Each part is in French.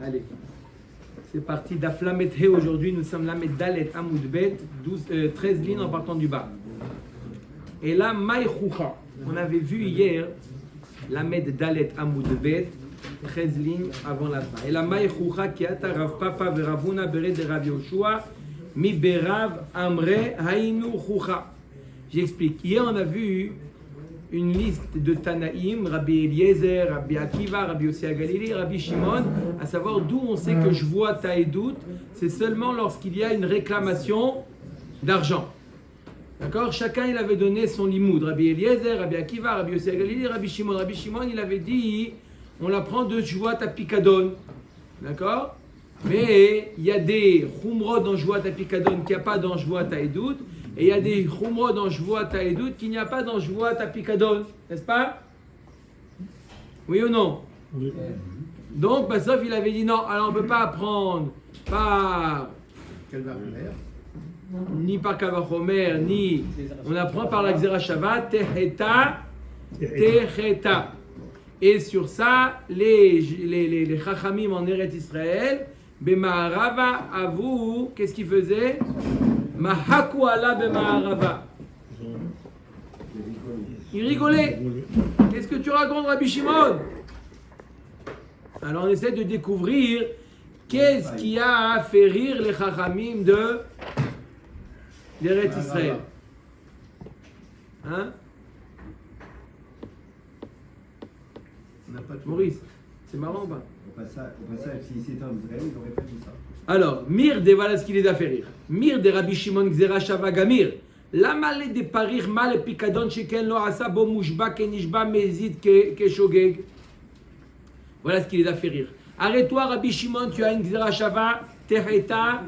Allez, c'est parti d'Aflamet He aujourd'hui. Nous sommes Lamed Dalet Amoud Bet, 13 lignes en partant du bas. Et là, Maïchoucha. On avait vu hier Lamed Dalet Amoud Bet, 13 lignes avant la fin. Et la Maïchoucha qui a Rav Papa Veravuna Beret de Rav Yoshua, Mi Berav Amre Hainu Choucha. J'explique. Hier, on a vu une liste de Tanaïm, Rabbi Eliezer, Rabbi Akiva, Rabbi Yossi Galili, Rabbi Shimon, à savoir d'où on sait que je vois Taïdout, c'est seulement lorsqu'il y a une réclamation d'argent. D'accord? Chacun, il avait donné son limoud. Rabbi Eliezer, Rabbi Akiva, Rabbi Yossi Galili, Rabbi Shimon. Rabbi Shimon, il avait dit, on la prend de Jvoat à Pikadon. D'accord? Mais il y a des Khumrod dans Jvoat à Pikadon qu'il n'y a pas dans Jvoat à Edout. Et il y a des Khumrod dans Jvoat à Edout qu'il n'y a pas dans Jvoat à Pikadon. N'est-ce pas? Oui ou non? Oui. Donc, sauf il avait dit non, alors on ne peut pas apprendre par ni par Kavachomer, ni on apprend par la Xerashava, Teheta, Teheta. Et sur ça, les Chachamim en Eretz Israël, Bemaharava, avou, qu'est-ce qu'ils faisaient? Mahaku ala Bemaharava. Ils rigolaient. Qu'est-ce que tu racontes, Rabbi Shimon? Alors on essaie de découvrir qu'est-ce qui a fait rire les Chachamim d'Eretz Israël. Hein? Maurice, c'est marrant ou pas? Au passage, si c'était en Israël, il n'aurait pas dit ça. Alors, Mir de voilà ce qu'il est à faire rire. Mir de Rabbi Shimon Gzera Shava Gamir. Lama le de parir mal pikadon sheken lo asa bo mushba kenishba mezid ke shogeg. Voilà ce qu'il est à faire rire. Arrête-toi, Rabbi Shimon, tu as une Gzera Shava, Teheta,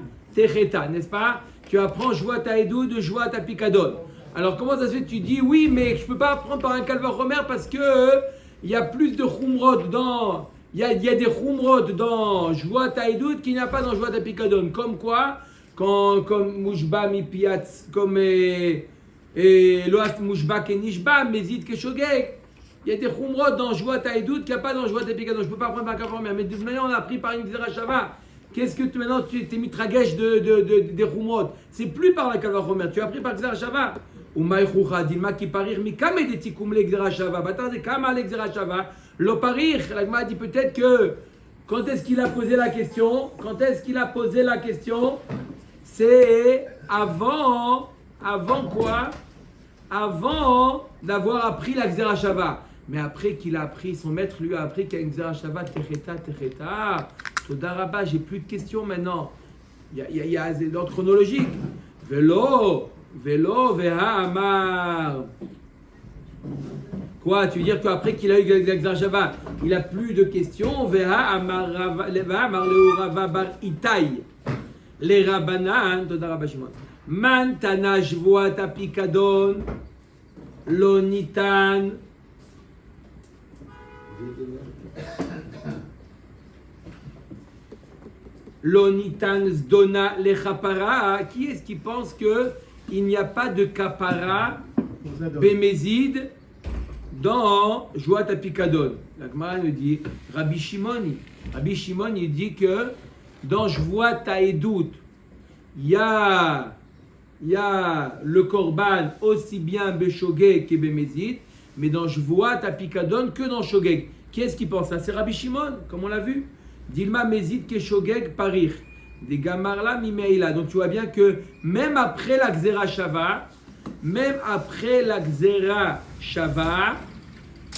n'est-ce pas? Tu apprends Joua ta Edou de Joua ta Pikadon. Alors, comment ça se fait que tu dis oui, mais je ne peux pas apprendre par un Kalvachomer parce que il y a plus de Khumrod dans. Il y a des Khumrod dans Joua ta Edou qu'il n'y a pas dans Joua ta Pikadon. Comme quoi? Comme Mushba mi Piatz, comme Loas Mushba Kenishba, Mezid Keshogeg. Il y a des Khumrod dans Joua ta Edou qu'il n'y a pas dans Joua ta Pikadon. Je ne peux pas apprendre par un Kalvachomer. Mais de toute manière, on a appris par une Gzera Shava. Qu'est-ce que maintenant tu t'es mis tragèche des Khumrod? C'est plus par la Kalvachomer, tu as appris par Gzera Shava. Ou Maïchoucha, Dilma qui parir, mi kame de tikum le Gzera Shava. Attendez, kama le Gzera Shava. Lo parir, l'agma dit peut-être que. Quand est-ce qu'il a posé la question? C'est avant quoi? Avant d'avoir appris la Gzera Shava. Mais après qu'il a appris, son maître lui a appris qu'il y a une Gzera Shava, Techeta. Todarabah, j'ai plus de questions maintenant. Il y a l'ordre chronologique. Vélo, Veha Amar. Quoi? Tu veux dire qu'après qu'il a eu la Shava, il n'a plus de questions? Veha Amar Leorava Bar Itaï. Les Rabbanan, Todarabah Shimon. Man Tana Jvoat Apikadon, Lonitan. Lonitan Zdona Lechapara. Qui est-ce qui pense qu'il n'y a pas de kapara Bémézid dans Joat Apikadon? La Gemara nous dit Rabbi Shimon, il dit que dans Joat Taedout, il y a le korban aussi bien Beshogeg que Bémézid, mais dans Joat Apikadon que dans Shogeg. Qui est-ce qui pense ça? C'est Rabbi Shimon, comme on l'a vu. Dilma Mezid Keshogeg Parir. Des Gamarla Mimeila. Donc tu vois bien que même après la Gzera Shava,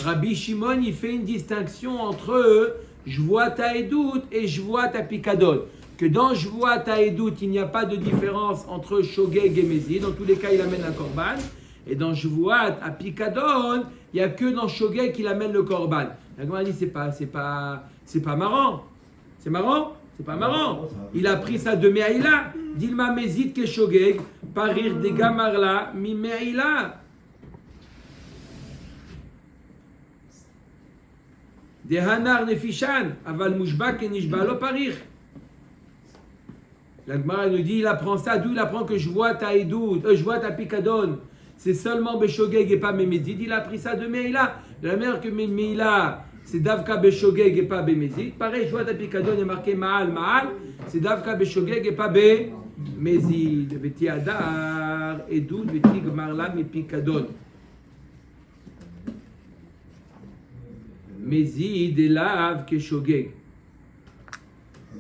Rabbi Shimon il fait une distinction entre Jvoat Taedout et Jvoat Apikadon. Que dans Jvoat Taedout il n'y a pas de différence entre Shogeg et Mezid. Dans tous les cas il amène un korban. Et dans Jvoat Apikadon, il n'y a que dans Shogeg qu'il amène le korban. La Gemara dit c'est pas marrant. C'est marrant? C'est pas marrant. Il a pris ça de Meaïla. Dilma Mezid Keshogeg, parir de Gamarla, mi Meaïla. De Hanar Nefishan, aval Mushba Kenishba lo parir. La Gemara nous dit il apprend ça, d'où il apprend que je vois ta Edout, je vois ta Pikadon. C'est seulement Beshogeg et pas Memezid. Il a pris ça de Meïla. De la manière que Meïla, c'est Davka Beshogeg et pas Bemezid. Pareil, Shvuat HaPikadon, il y a marqué Ma'al, Ma'al, c'est Davka Beshogeg et pas Bemezid. Veti Adar, Edud, Veti Gmarla, Mipikadon. Mezid et Lav Keshogeg.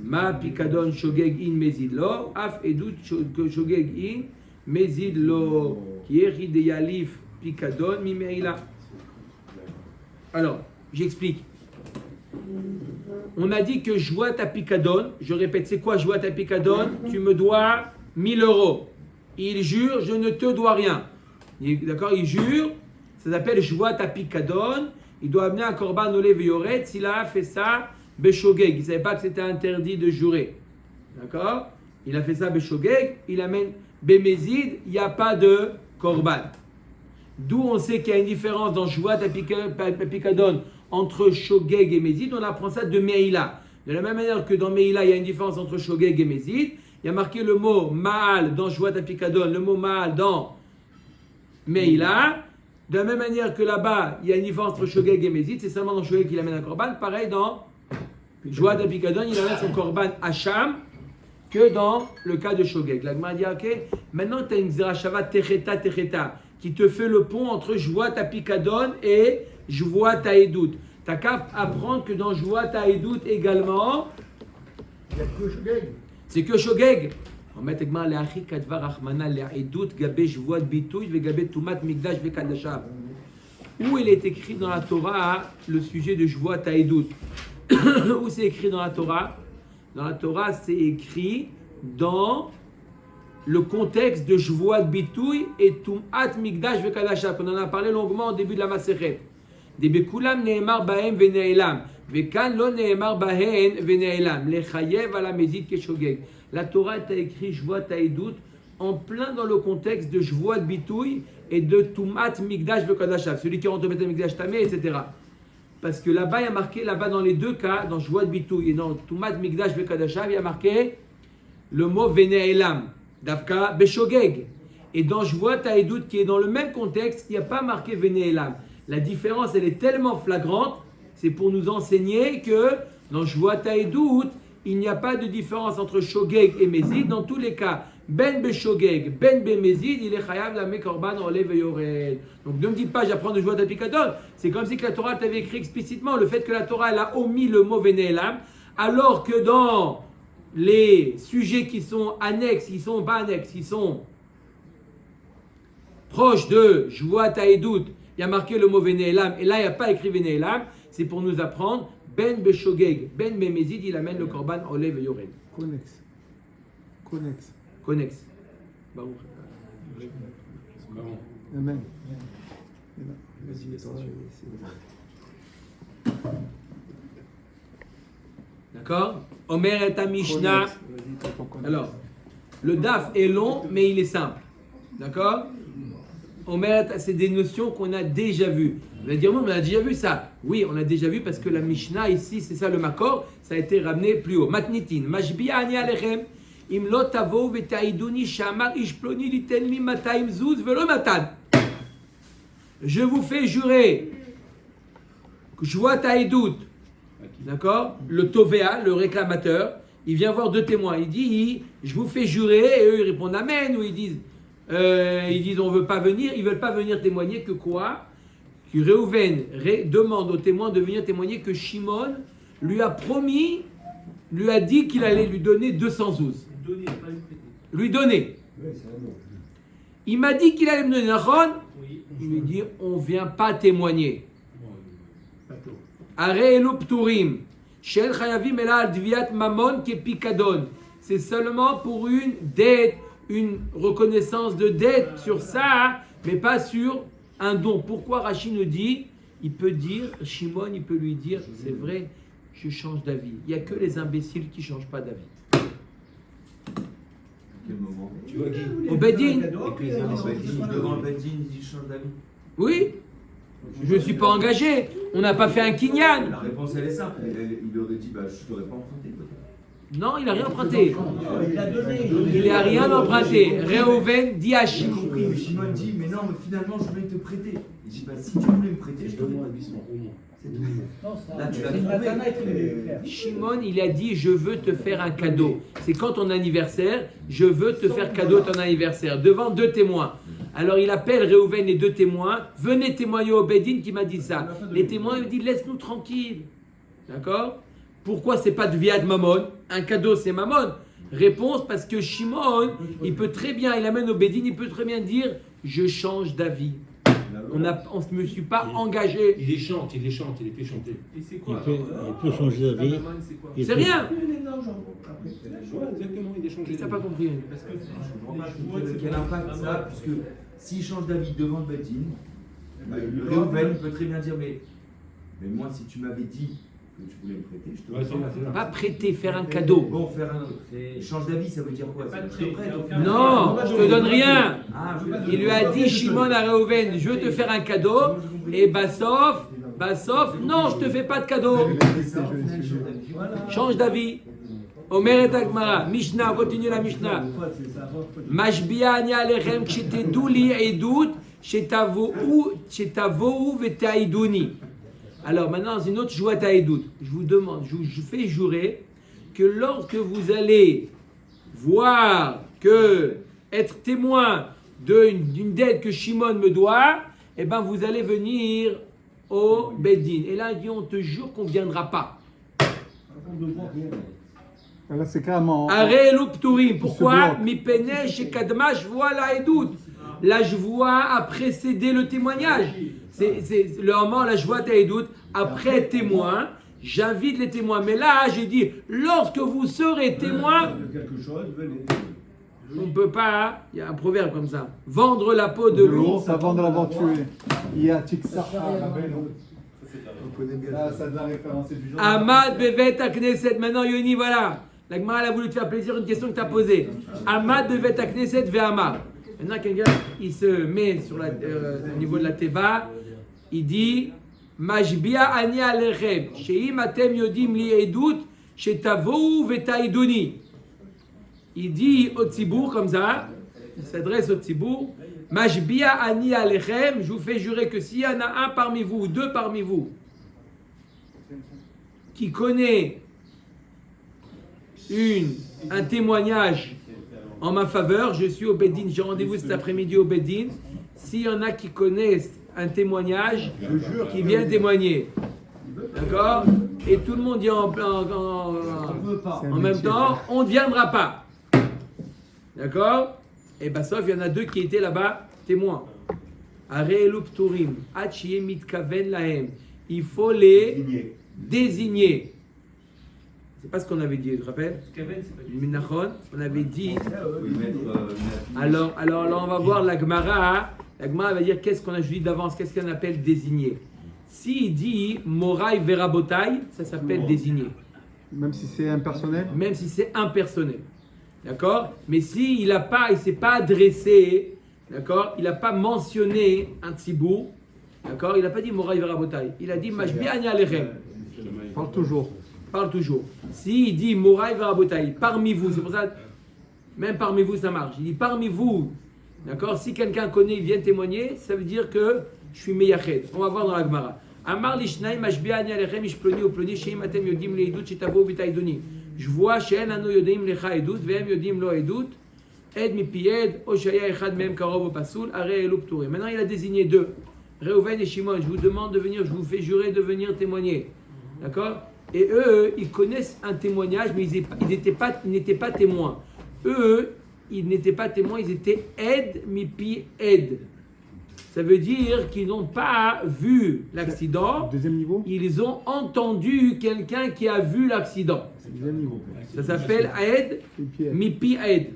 Ma Pikadon Shogeg in Mezid lo, Af Edud Shogeg in Mezid lo. Kieri de Yalif Pikadon Mimeila. Alors, j'explique. On a dit que Shvuat HaPikadon, je répète, c'est quoi Shvuat HaPikadon? Tu me dois 1000 euros. Il jure, je ne te dois rien. D'accord? Il jure, ça s'appelle Shvuat HaPikadon. Il doit amener un korban olé veyoret. S'il a fait ça, Beshogeg. Il ne savait pas que c'était interdit de jurer. D'accord? Il a fait ça Beshogeg. Il amène Bemezid. Il n'y a pas de korban. D'où on sait qu'il y a une différence dans Shvuat HaPikadon entre Shogeg et Mezid. On apprend ça de Meila. De la même manière que dans Meila, il y a une différence entre Shogeg et Mezid. Il y a marqué le mot Ma'al dans Shvuat HaPikadon, le mot Ma'al dans Meila. De la même manière que là-bas, il y a une différence entre Shogeg et Mezid. C'est seulement dans Shogeg qu'il amène un korban. Pareil dans Shvuat HaPikadon, il amène son korban Hacham que dans le cas de Shogeg. La Gemara dit, ok, maintenant tu as une Zerachava Techeta qui te fait le pont entre Shvuat HaPikadon et Shvuat HaEdut. Tu n'as qu'à apprendre que dans Shvuat HaEdut également, Il n'y a que Shogeg. c'est que Shogeg. On met Egmar le'achi kadvar rachmana le'edut gabe Shvuat bituy vegabe tumat mikdash vekadashav. Où il est écrit dans la Torah le sujet de Shvuat HaEdut? Où c'est écrit dans la Torah? Dans la Torah, c'est écrit dans le contexte de Shvuat bituy et tumat mikdash vekadashav. On en a parlé longuement au début de la Masechet. Debekulam ne'emar bahem vene'elam. Vekan lo ne'emar bahen vene'elam. Lechayev ala mezid keshogeg. La Torah t'a écrit Shvuat HaEdut en plein dans le contexte de Shvuat bituy et de tumat mikdash vekadashav. Celui qui rentre au mikdash tamé, etc. Parce que là-bas, il y a marqué, là-bas dans les deux cas, dans Shvuat bituy et dans tumat mikdash vekadashav, il y a marqué le mot vene'elam. Davka beshogeg. Et dans Shvuat HaEdut, qui est dans le même contexte, il n'y a pas marqué vene'elam. La différence, elle est tellement flagrante, c'est pour nous enseigner que dans Shvuat HaEdut, il n'y a pas de différence entre Shogeg et Mezid. Dans tous les cas, Ben Beshogeg, Ben Bemezid, il est chayav la mekorban olé veyored. Donc ne me dites pas, j'apprends de Shvuat HaPikadon. C'est comme si que la Torah t'avait écrit explicitement le fait que la Torah elle a omis le mot vene'elam, alors que dans les sujets qui sont annexes, qui sont pas annexes, qui sont proches de Shvuat HaEdut, il y a marqué le mot vene'elam, et là il n'y a pas écrit vene'elam. C'est pour nous apprendre Ben Beshogeg, Ben Bemezid, il amène le korban olé veyored. Connexe. Connexe. Baruch. Amen. D'accord? Omer et Mishnah. Alors, le daf est long, mais il est simple. D'accord? Omer, c'est des notions qu'on a déjà vues. Vous allez dire, oui, on a déjà vu ça. Oui, on a déjà vu parce que la Mishnah ici, c'est ça le makor, ça a été ramené plus haut. Matnitin, Mashbiya ani alechem, im lo tavo vetaiduni shamar ishploni liten mi mataim zuz velo matan. Je vous fais jurer que Shvuat HaEdut, d'accord, le Tovea, le réclamateur, il vient voir deux témoins. Il dit, je vous fais jurer, et eux ils répondent Amen, ou ils disent on veut pas venir, ils veulent pas venir témoigner que quoi? Que Réhouven demande aux témoins de venir témoigner que Shimon lui a promis, lui a dit qu'il allait lui donner 212. Lui donner. Il m'a dit qu'il allait me donner Nachon. Il lui dit on vient pas témoigner. Are elu pturim shel chayavim ela al dviat mamon ke pikadon. C'est seulement pour une dette, une reconnaissance de dette sur ça, mais pas sur un don. Pourquoi Rashi nous dit, il peut dire, Shimon, il peut lui dire, c'est vrai, je change d'avis. Il n'y a que les imbéciles qui ne changent pas d'avis. Quel moment? Tu vois qui? Au Bedin. Devant le Bedin, il change d'avis. Oui, je ne suis pas engagé. On n'a pas fait un kinyan. La réponse, elle est simple. Il aurait dit, bah, je ne t'aurais pas emprunté. Non, il n'a rien emprunté. Il a donné. Il n'a rien emprunté. Réhouven dit à J'ai Shimon. compris, mais Shimon dit, mais non, mais finalement, je voulais te prêter. Il dit, bah, si tu voulais me prêter, je te prête. C'est tout. Là, tu l'as C'est trouvé. Matana qui voulait le faire. Shimon, il a dit je veux te faire un cadeau. C'est quand ton anniversaire, je veux te faire cadeau ton anniversaire, devant 2 témoins. Alors il appelle Réhouven les 2 témoins, venez témoigner au Bédine qui m'a dit ça. Les témoins lui disent laisse-nous tranquille. D'accord? Pourquoi c'est pas de Viad Mammon? Un cadeau c'est Mammon. Réponse parce que Shimon, il peut très bien, il amène au Bédine, il peut très bien dire je change d'avis. On ne me suis pas engagé. Il les chante, il les fait chanter. Et c'est Il quoi peut chonger d'avis. C'est quoi Il C'est peut- rien. Ouais, exactement, il est changé. Tu n'as pas compris. Parce que Je comprends pas quel impact ça a, puisque s'il change d'avis devant le Bedin, Réhouven peut très bien dire, mais moi, si tu m'avais dit que tu voulais me prêter, je te Ouais, c'est là. Pas prêter, faire un cadeau. Bon, faire un autre. Change d'avis, ça veut dire quoi? Pas de Je te prête, au final. Non, je te donne rien. Ah, Il lui a dit Shimon à Réhouven, je veux te faire un cadeau. Et Bassof, non, je te fais pas de cadeau. Change d'avis. Omer et Agmara, Mishnah, on continue la Mishnah. Mashbia ani alechem kshetedou li edut shetavohu vetaiduni. Alors maintenant, c'est une autre joie à edut. Je vous demande, je fais jurer que lorsque vous allez voir que être témoin d'une dette que Shimon me doit, eh ben vous allez venir au Beddin. Et là, il dit, on te jure qu'on ne viendra pas. Là, c'est carrément. Are Elupturim. Pourquoi? bloque. Mi pene chez Kadma, je vois la Edout. La joie a précédé le témoignage. C'est le moment, la joie ta Edout. Après témoin, j'invite les témoins. Mais là, j'ai dit, lorsque vous serez témoin, Quelque chose, venez. on ne peut pas, il y a un proverbe comme ça, vendre la peau de l'ours. avant de l'avoir tué. Il y a Tiksa. Ça a de la référence, c'est du genre. Ahmad Bevet Akneset. Maintenant, Yoni, voilà. La Gemara elle a voulu te faire plaisir, une question que tu as posée. Ahmad Bevet Akneset Ve'amar. Maintenant, quelqu'un, il se met sur au niveau de la Teva, il dit Majbia ani alechem, sheim atem yodim li edut, shetavou vetaiduni. Il dit au Tzibour comme ça, il s'adresse au Tzibour Majbia ani alechem, je vous fais jurer que s'il y en a un parmi vous, ou 2 parmi vous, qui connaît un témoignage en ma faveur, je suis au Beddin, j'ai rendez-vous cet après-midi au Beddin. S'il y en a qui connaissent un témoignage, qui vient témoigner, d'accord? Et tout le monde dit en même temps, on ne viendra pas, d'accord? Et bien sauf, il y en a 2 qui étaient là-bas, témoins. Are Elupturim, Achie Mitkaven Lahem. Il faut les désigner. C'est pas ce qu'on avait dit, tu te rappelles? Minachon, on avait dit. Alors là, on va voir la Gemara. La Gemara va dire qu'est-ce qu'on a dit d'avance, qu'est-ce qu'on appelle désigner. S'il dit Moraï Verabotai, ça s'appelle désigner. Même si c'est impersonnel. Même si c'est impersonnel. D'accord? Mais s'il ne s'est pas adressé, d'accord? Il n'a pas mentionné un tzibour, d'accord? Il n'a pas dit Moraï Verabotai. Il a dit Mashbi Ani Alechem. Parle toujours. Parle toujours. S'il dit Moraï Verabotai, parmi vous, c'est pour ça, même parmi vous ça marche. Il dit parmi vous, d'accord? Si quelqu'un connaît, il vient témoigner, ça veut dire que je suis meyached. On va voir dans la Gemara. Amar lishnaim mashbi ani alechem ishploni ou ploni sheim atem yodim leidut shetavo vitaidoni. Je vois she'en anu yodim lecha edut ve'em yodim lo edut ed mipi ed o shaya echad mehem karov o pasul are elu pturim. Maintenant il a désigné 2. Réhouven et Shimon. Je vous demande de venir, je vous fais jurer de venir témoigner. D'accord? Et eux, ils connaissent un témoignage, mais ils n'étaient pas témoins. Eux, ils n'étaient pas témoins, ils étaient ed mipi ed. Ça veut dire qu'ils n'ont pas vu l'accident. Deuxième niveau. Ils ont entendu quelqu'un qui a vu l'accident. Deuxième niveau. Ça s'appelle ed mipi ed.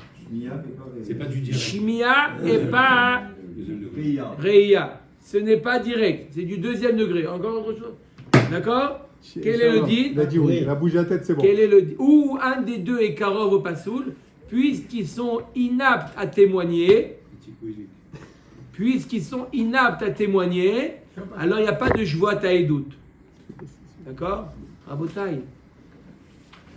C'est pas du direct. Shimia et pas Deuxième degré. Reia. Ce n'est pas direct, c'est du 2e degré. Encore autre chose? D'accord? Quel est le din? Il a dit oui, il a bougé la tête, c'est bon. Quel est le din? Ou un des 2 est karov au pasoul, puisqu'ils sont inaptes à témoigner. Puisqu'ils sont inaptes à témoigner, alors il n'y a pas de joie taïdout. D'accord? Rabotai.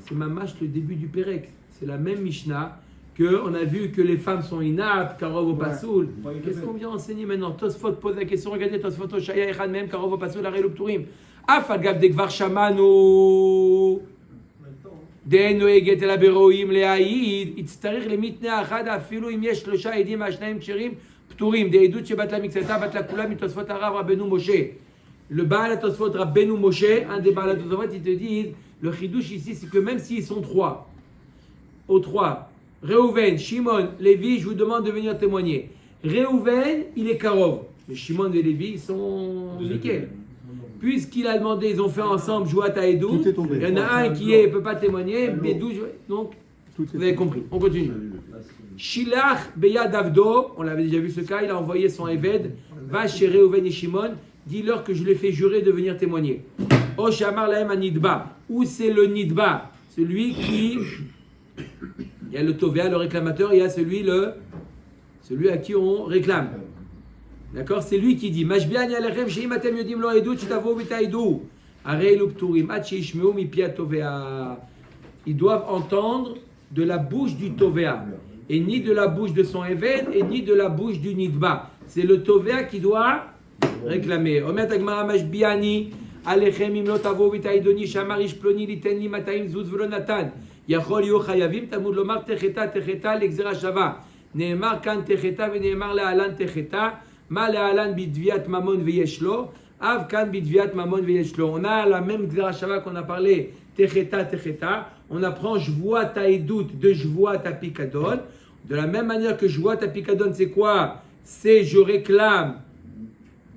c'est mamash le début du Pérec. C'est la même Mishnah qu'on a vu que les femmes sont inaptes, karov au pasoul. Qu'est-ce qu'on vient enseigner maintenant? Tosfot pose la question, regardez Tosfot au Shaya Echad même, karov au pasoul, arrêt l'opturim. Afagav dekvar shamanu. דהיינו הגט אל הבירואים להעיד, יצטרך למתנה אחד אפילו אם יש 3 עדים מהשניים כשרים פטורים. דעדות שבת לה מקצתה, בת לה כולה מתוספות הרב רבנו משה. Le Baal Atosfot Rabbeinu Moshe, un des Baal Atosfot, ils te disent, le chidouche ici, c'est que même s'ils sont 3, aux 3, Reuven, Shimon, Lévi, je vous demande de venir témoigner. Reuven, il est Karov. Mais Shimon et Lévi, ils sont nickel. Puisqu'il a demandé, ils ont fait ensemble Jouat à Edou. Il y en a un qui ne peut pas témoigner, mais 12. Donc, vous avez compris. On continue. Shilach Beyad Avdo, on l'avait déjà vu ce cas, il a envoyé son Eved, va chez Reuven et Shimon, dis-leur que je les fais jurer de venir témoigner. O Shamar Lahem Anidba, où c'est le Nidba, celui qui. Il y a le Tovea, le réclamateur, il y a celui à qui on réclame. D'accord, c'est lui qui dit Mashbiani alechem sheim atem yodim lo edut shetavo v'taidu arei lupturim ad sheishmeu mipi tovea. Ils doivent entendre de la bouche du tovea et ni de la bouche de son éved et ni de la bouche du nidba. C'est le tovea qui doit réclamer. Omer tagmara Mashbiani alechem im lo tavo v'taidoni shamar ish ploni liten li mataim zuz v'lo natan yachol yu chayavim tamud lomar techeta techeta l'exera shava neemar kan techeta v'neemar le'alan techeta. Mal alan bidviat mamon veyeshlo, av kan bidviat mamon veyeshlo. On a la même grachava qu'on a parlé, techeta, techeta. On apprend jvoat taïdout de jvoat à picadon. De la même manière que jvoat à picadon, c'est quoi? C'est je réclame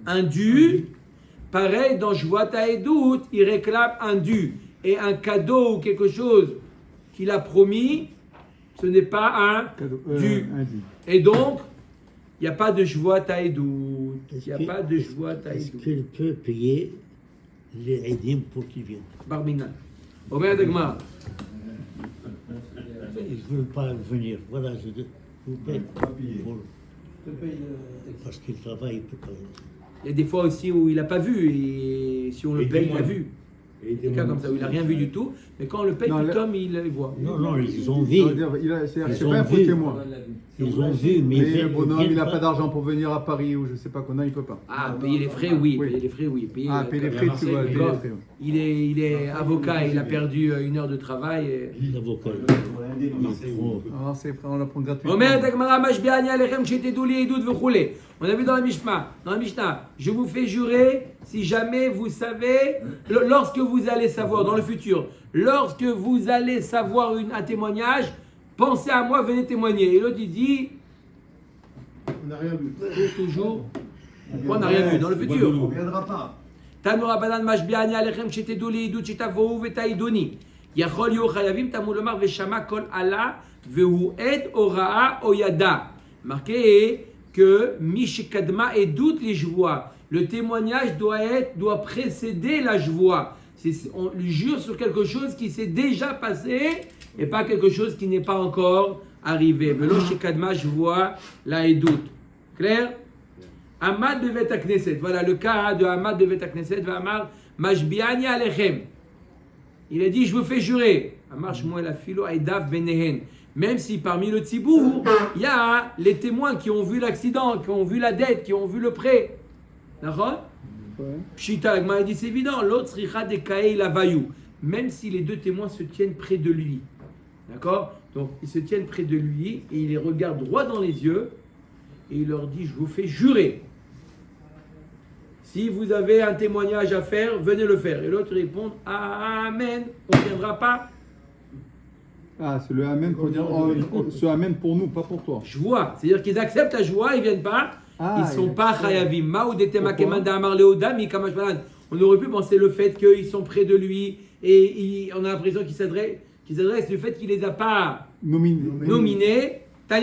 un dû. Pareil, dans jvoat taïdout, il réclame un dû. Et un cadeau ou quelque chose qu'il a promis, ce n'est pas un dû. Et donc, il n'y a pas de joie taïdout. Il n'y a pas de joie taïdout. Est-ce qu'il peut payer les édimes pour qu'ils viennent? Barminan. Omer Dagmar. Ils ne veulent pas venir. Voilà, je vous paye. Parce qu'il travaille, il peut pas. Il y a des fois aussi où il n'a pas vu. Et si on le paye, il a vu. Il y a des cas comme ça où il n'a rien vu du tout. Mais quand on le paye, comme il le voit. Non, ils ont vu. C'est pas un faux témoin. Ils ont vu, mais le bonhomme, il n'a pas d'argent pour venir à Paris ou je ne sais pas quoi, il ne peut pas. Ah, payer les frais, oui. Oui. Payer les frais, oui. Payer les frais, tu vois. Il est avocat, il a perdu 1 heure de travail. L'avocat. C'est vrai, on l'apprend gratuitement. Omer Dagmara Mashbiani alechem shetedu li edut v'choulé. On a vu dans la Mishnah, je vous fais jurer si jamais vous savez, lorsque vous allez savoir dans le futur, lorsque vous allez savoir un témoignage, pensez à moi, venez témoigner. Et l'autre il dit, On n'a rien vu. toujours, on n'a rien vu dans le futur. On ne viendra pas. Tanura banan mashbiani alechem shetedu li edut shetavou v'taidoni. Yachol yu chayavim tamu lomar veshama kol ala vehu ed oraa oyada. Marqué que Mishikadma et doute les joies. Le témoignage doit précéder la joie. On lui jure sur quelque chose qui s'est déjà passé et pas quelque chose qui n'est pas encore arrivé. Velo Shikadma joie la et doute. Clair? Amad de Vet Knesset. Voilà le cas de Amad de Vet Knesset. Amar Mashbiani alechem. Il a dit, je vous fais jurer. Amar Shmuel afilo aidav benehen. Même si parmi le tzibour, il y a les témoins qui ont vu l'accident, qui ont vu la dette, qui ont vu le prêt. D'accord? Pshita, l'agma dit c'est évident. L'autre sricha de kaei la vayou. Même si les 2 témoins se tiennent près de lui. D'accord? Donc ils se tiennent près de lui et il les regarde droit dans les yeux et il leur dit, je vous fais jurer. Si vous avez un témoignage à faire, venez le faire. Et l'autre répond, Amen. On ne viendra pas. Ah, c'est le Amen pour dire, ce Amen pour nous, pas pour toi. Joie, c'est-à-dire qu'ils acceptent la joie, ils ne viennent pas, ils ne sont pas chayavim. On aurait pu penser le fait qu'ils sont près de lui et on a l'impression qu'ils s'adressent le fait qu'il ne les a pas nominés. On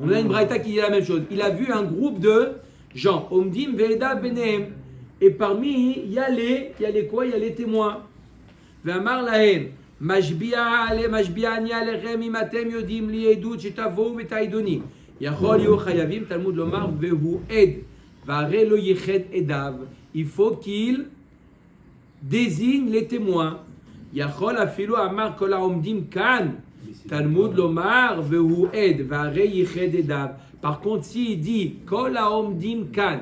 a une braïta qui dit la même chose. Il a vu un groupe de gens, Omdim Veda Benem, et parmi il y a les témoins. Ve'amar lahem. Mashbiani alechem im atem yodim li edut shetavou v'taidoni. Yachol yu chayavim Talmud lomar vehu ed v'arei lo yeched edav. Il faut qu'il désigne les témoins. יכול אפילו אמר כל העומדים כאן, תלמוד לומר והוא עד, והרי ייחד עדיו. Par contre, s'il dit כל העומדים כאן,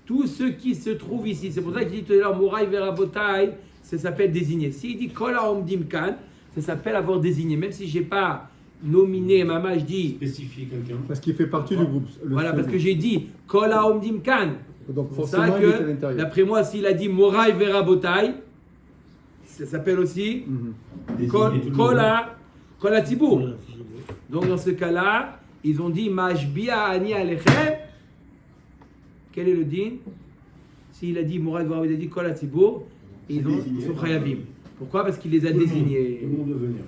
tous ceux qui se trouvent ici, c'est pour ça qu'il dit tout à l'heure Moraï Verabotai, ça s'appelle désigner. S'il dit Kol Haomdim Kan, ça s'appelle avoir désigné. Même si j'ai pas nominé Mama, je dis. Spécifier quelqu'un. Parce qu'il fait partie du groupe. Voilà, parce que j'ai dit Kol Haomdim Kan. Donc C'est pour forcément, ça il est à que, l'intérieur. d'après moi, s'il a dit Moraï Verabotai, ça s'appelle aussi Kol HaTzibour. Donc dans ce cas-là, ils ont dit Mashbia Ani Alechem. Quel est le din? S'il a dit Mourad Vorav, il a dit Kol HaTzibour, ils sont Chayavim. Pourquoi? Parce qu'il les a désignés. Tout le monde veut venir.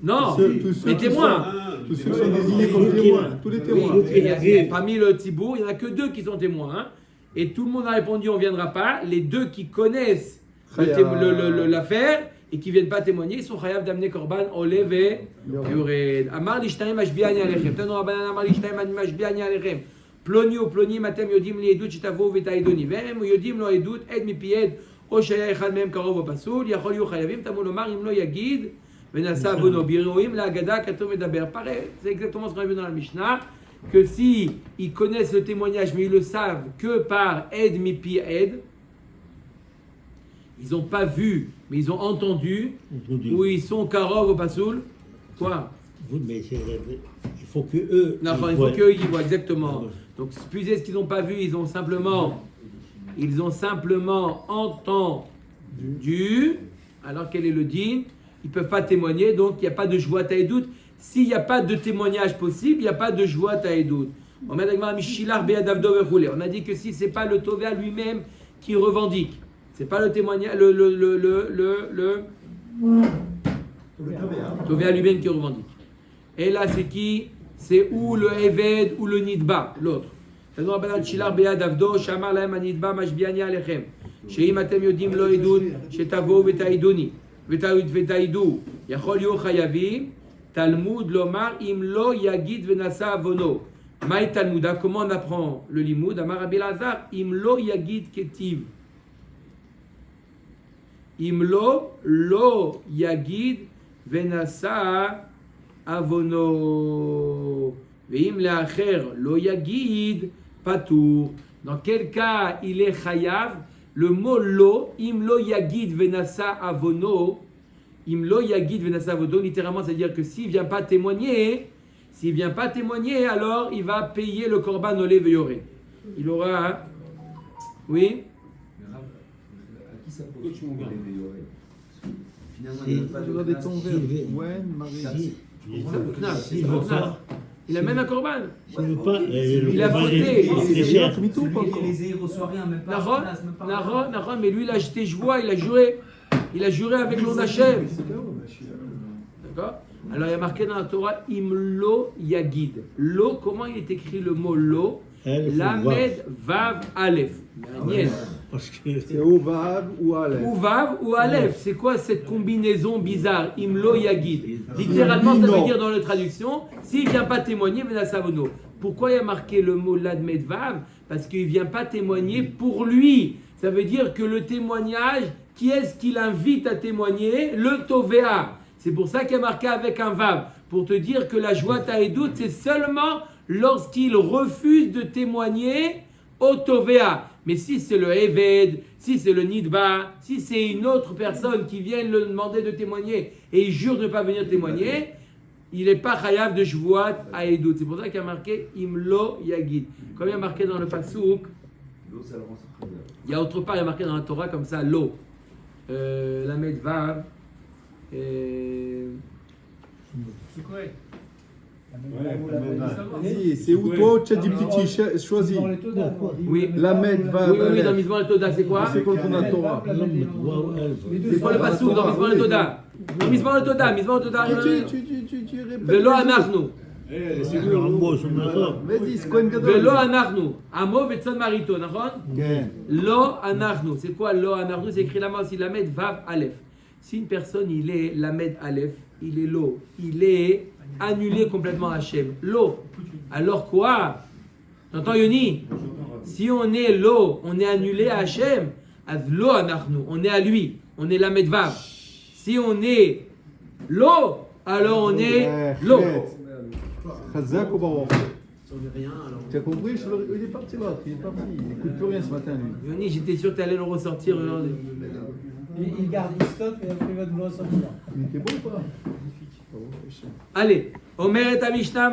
Non, Tous ceux les qui témoins. Tous ceux qui sont désignés comme témoins. Tous les témoins. Parmi le Tzibour, il n'y en a que 2 qui sont témoins. Hein. Et tout le monde a répondu on ne viendra pas. Les 2 qui connaissent l'affaire et qui ne viennent pas témoigner, ils sont Chayav d'amener Korban, Olev et Yored. Amar l'ishtaim ashbiani alechem. Tano Rabbanan amar l'ishtaim ashbiani alechem. פלוני ופלונים אתם יודעים לי עדות שתבואו ותעידוני והם יודעים לו עדות עד מפי עד או שהיה אחד מהם קרוב או פסול יכול להיות חייבים תמו לומר אם לא יגיד ונעשה עוונו באירועים להגדה כתוב מדבר pareil c'est exactement ce qu'on a vu dans la Mishnah que si ils connaissent le témoignage mais ils le savent que par עד מפי עד ils n'ont pas vu mais ils ont entendu ou ils sont קרוב או פסול quoi Mais il faut que eux. non, il faut qu'eux y voient exactement. Donc, puisque ce qu'ils n'ont pas vu, ils ont simplement entendu. Alors, quel est le din? Ils ne peuvent pas témoigner, donc il n'y a pas de joie taïdout. S'il n'y a pas de témoignage possible, il n'y a pas de joie taïdout. On a dit que si ce n'est pas le Tovea lui-même qui revendique, ce n'est pas le témoignage, le Tovea lui-même qui revendique. Et là, c'est qui? C'est ou le Eved ou le Nidba, l'autre. תנו רבנן שילח ביד עבדו, שאמר להם הנדבה משביעני עליכם, שאם אתם יודעים לא עדות, שתבואו ותעידו, יכול יהיו חייבים, תלמוד לומר אם לא יגיד ונשא עוונו. מהי תלמודה? Comment on apprend le לימוד? אמר רבי אלעזר, אם לא יגיד כתיב. אם לא יגיד ונשא עוונו. ואם לאחר לא יגיד, patour. Dans quel cas il est chayav? Le mot lo, im lo yagid venasa avono, im lo yagid venasa avono, littéralement, c'est-à-dire que s'il ne vient pas témoigner, alors il va payer le korban olé veyoré. Il aura, hein? Oui? À qui ça pose Olé veyoré? Finalement, il n'y a pas de Regardez ton verre. Ouais, Marie. Il amène un korban. Il a fauté. Les Zéhir reçoit rien, même pas. Nahon, mais lui il a jeté joie, il a juré avec l'on Hachem. D'accord? Alors il y a marqué dans la Torah Imlo Yagid. Lo, comment il est écrit le mot lo? Lamed Vav Aleph. C'est ou Vav ou Aleph. Ou Vav ou Aleph. C'est quoi cette combinaison bizarre? Imlo Yagid. Littéralement, ça veut dire dans la traduction, s'il ne vient pas témoigner, Venasavono. Pourquoi il y a marqué le mot Ladmed Vav? Parce qu'il ne vient pas témoigner pour lui. Ça veut dire que le témoignage, qui est-ce qu'il invite à témoigner? Le Tovea. C'est pour ça qu'il y a marqué avec un Vav. Pour te dire que la joie taïdout, c'est seulement lorsqu'il refuse de témoigner au Tovea. Mais si c'est le Eved, si c'est le Nidba, si c'est une autre personne qui vient le demander de témoigner et il jure de ne pas venir témoigner, il n'est pas chayav de Shvuat à Edout. C'est pour ça qu'il y a marqué Imlo Yagid. Comme il y a marqué dans le Passouk, il y a autre part, il y a marqué dans la Torah comme ça, Lo. Lamed Vav. C'est quoi? Vas-y, c'est où toi, ChatGPT, choisis. Oui. Lamed Vav. Oui, dans Mizmor le Toda, c'est quoi? C'est quoi ton Torah? C'est quoi le Passouk dans Mizmor le Toda? Dans Mizmor le Toda, Tu répètes. Velo anachnu. Vas-y, c'est quoi une gadol? Velo anachnu. Amo vetzon marito, נכון? Lo anachnu. C'est quoi lo anachnu? C'est écrit là-bas aussi, Lamed Vav Aleph. Si une personne, il est Lamed Aleph, il est lo, il est annulé complètement à Hachem. Lo. Alors quoi? T'entends Yoni? Si on est lo, on est annulé à Hachem, lo anachnu, on est à lui, on est Lamed Vav. Si on est l'eau, alors on est l'eau. Chazak ou Baron. Tu as compris? Il est parti l'autre, il est parti. Il n'écoute plus rien ce matin, lui. Yoni, j'étais sûr que tu allais le ressortir aujourd'hui. Il garde, il stoppe et après il va nous ressortir. Il était bon ou pas? Allez, Omer et Mishnah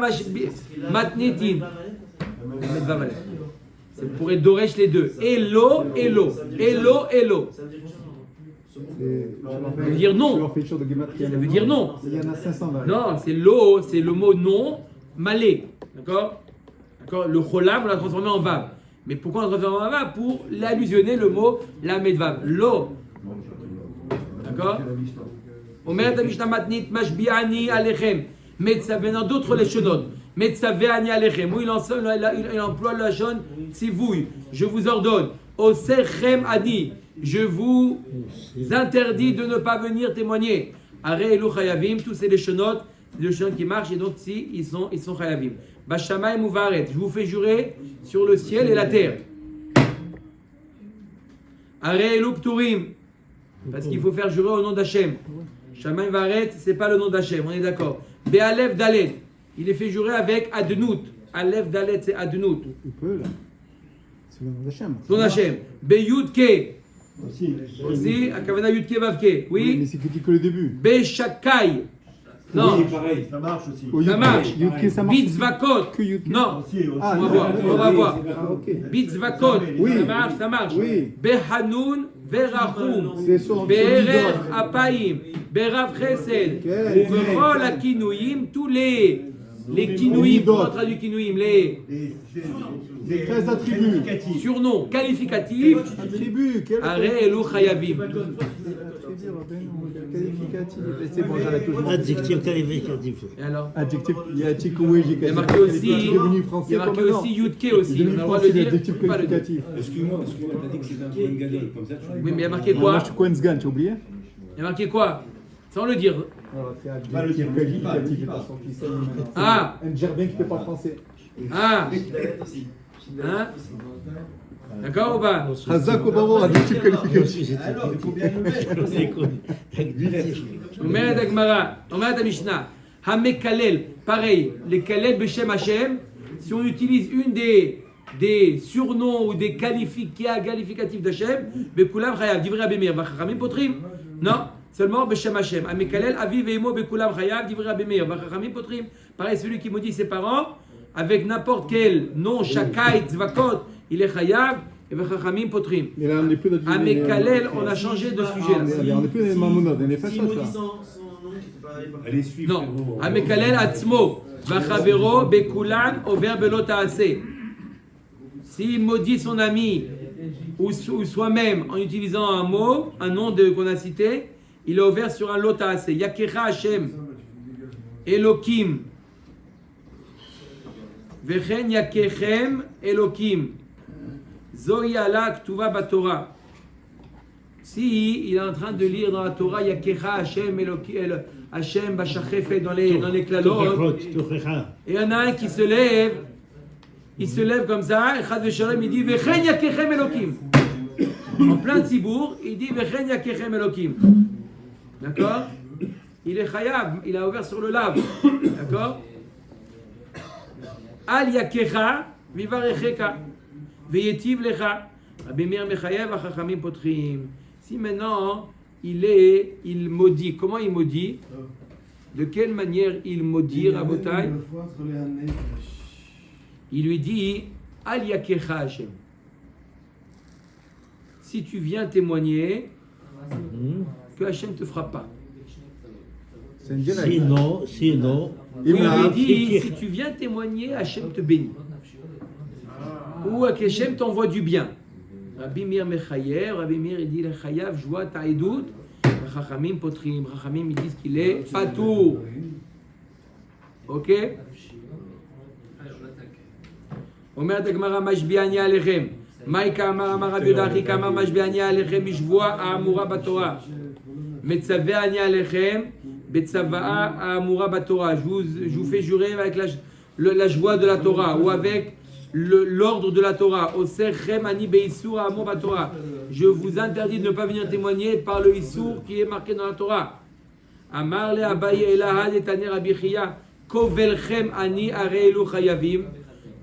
Matnitin. C'est pour être Doresh les deux. Elo, Elo. Elo, Elo. Ça veut dire non. Ça veut dire non. Il y en a 500 là. Non, c'est l'eau, c'est le mot non, malé. D'accord? D'accord? Le cholam, on l'a transformé en vav. Mais pourquoi on l'a transformé en vav? Pour l'allusionner le mot la medvav. L'eau. D'accord? Omer ta Mishnah matnit mashbi'ani alechem. Metzavé dans d'autres leshonot. Metzavé ani alechem. Où il emploie la shon tzivouy. Je vous ordonne. Oserchem ani. Je vous interdis de ne pas venir témoigner. Are elu chayavim. Tous ces leshonot, le shon qui marche et donc si ils sont chayavim. Bashamayim uvaret. Je vous fais jurer sur le ciel et la terre. Are elu pturim. Parce qu'il faut faire jurer au nom d'Hachem. Shamayim Varet, c'est pas le nom d'Hachem, on est d'accord. Be'alev Dalet, il est fait jurer avec Adnout. Alev Dalet, c'est Adnout. Il peut là. C'est le nom d'Hachem. Son Hachem. Be'yudke, aussi, Akavana Yudke Vavke. Mais Oui. c'est que le début. Be'shakai. Non. Oui, pareil. Ça marche aussi. Ça marche. Yudke, ça marche. Bitzvakot. Que Yudke. Non. Aussi, aussi. Ah, On va voir, on va voir. Ah, ok. Bitzvakot. Oui. Ça marche. Oui. Be'hanun Verachum. C'est son Be'erer Apaim. Be'rav Chesed. Quel- Bechol Akinouim. Tous les kinouim. Comment on traduit kinouim? Les Des 13 attributs. surnoms qualificatifs. Attribut. Quel Are Elu Chayavim. qualificatif. C'est bon, j'arrête toujours. Adjectif qualificatif. Et alors? Adjectif. Il y a Tchikoui, Il y a marqué aussi, Il est devenu français. il y a marqué comme aussi maintenant. Yudke aussi. Il est On a devenu le droit de français, le dire. l'adjectif Pas le dire. qualificatif. Excuse-moi, t'as dit que c'était un point galé. Comme ça, tu Oui, mais il y a marqué Moi, quoi? je suis Koensgan, tu as oublié? Il y a marqué quoi? Sans le dire. Pas le dire, Qualificatif, pas. pas sorti ça. Ah. Un Gerbin qui ne fait pas français. Ah. Hein? D'accord ou pas? Hazak au Baro, adjectif qualificatif. Alors, il faut bien le mettre. Omer Dagmara, Omer Mishnah. Hamekalel, pareil, les kalel Beshem Hashem, si on utilise une des surnoms ou des qualificatifs d'Hachem, Bekulam Chayav, Divrei Abemir, Vachachamim Potrim. Non, seulement Beshem Hashem. Hamekalel, Aviv et Imo, Bekulam Chayav, Divrei Abemir, Vachachamim Potrim. Pareil, celui qui maudit ses parents, avec n'importe quel nom, Shakai, Tzvakot, il est Chayav, et Vachachamim Potrim. Mais là, on n'est plus dans Hamekalel, on a changé de sujet là. On n'est plus dans les mamounot, on est fâchés là. Allez, suivre. Non, Hamekalel Atzmo, Vachavero, Bekulan, Over Belo Taase. S'il maudit son ami ou soi-même en utilisant un mot, un nom qu'on a cité, il est ouvert sur un lot Taase. Yakecha Hashem, Elokim, Vechen Yakechem, Elokim, Zohi ala Ktuva Batorah. Si il est en train de lire dans la Torah Yakecha Hashem Elokim, Hashem Bashachefet dans les clalot, et il y en a un qui se lève, il se lève comme ça, et Chad Veshalom il dit Vechen Yakechem Elokim. En plein Tzibour, il dit Vechen Yakechem Elokim. D'accord? Il est chayav, il a ouvert sur le lave. D'accord? Al Yakecha Vivarecheka Veyetiv Lecha Rabbi Meir Mechayev Achachamim Potrim. Si maintenant il maudit, comment il maudit? De quelle manière il maudit Rabotai? Il lui dit Al Yakecha Hashem. Si tu viens témoigner, que Hashem ne te frappe pas. C'est un dialogue. Sinon, Il lui dit si tu viens témoigner, Hashem te bénit. Ou Hashem t'envoie du bien. Rabbi Meir Mechayev, Rabbi Meir il dit le Chayav joua ta'edut, Chachamim potrim, Chachamim ils disent qu'il est patour. Ok? Omer Dagmara mashbiani alechem. Maïka amar amar Rabbi Yehuda Achi kamar mashbiani alechem mishvoa ha'amura batorah. Metzaveh ani alechem betzava'a ha'amura batorah. Je vous fais jurer avec la joie de la Torah ou avec l'ordre de la Torah. Oserchem ani beisur ha'amur batorah. Je vous interdis de ne pas venir témoigner par le issour qui est marqué dans la Torah. Amar le Abaye Elahad et Taner Abichia, Kovelchem ani areilu chayavim,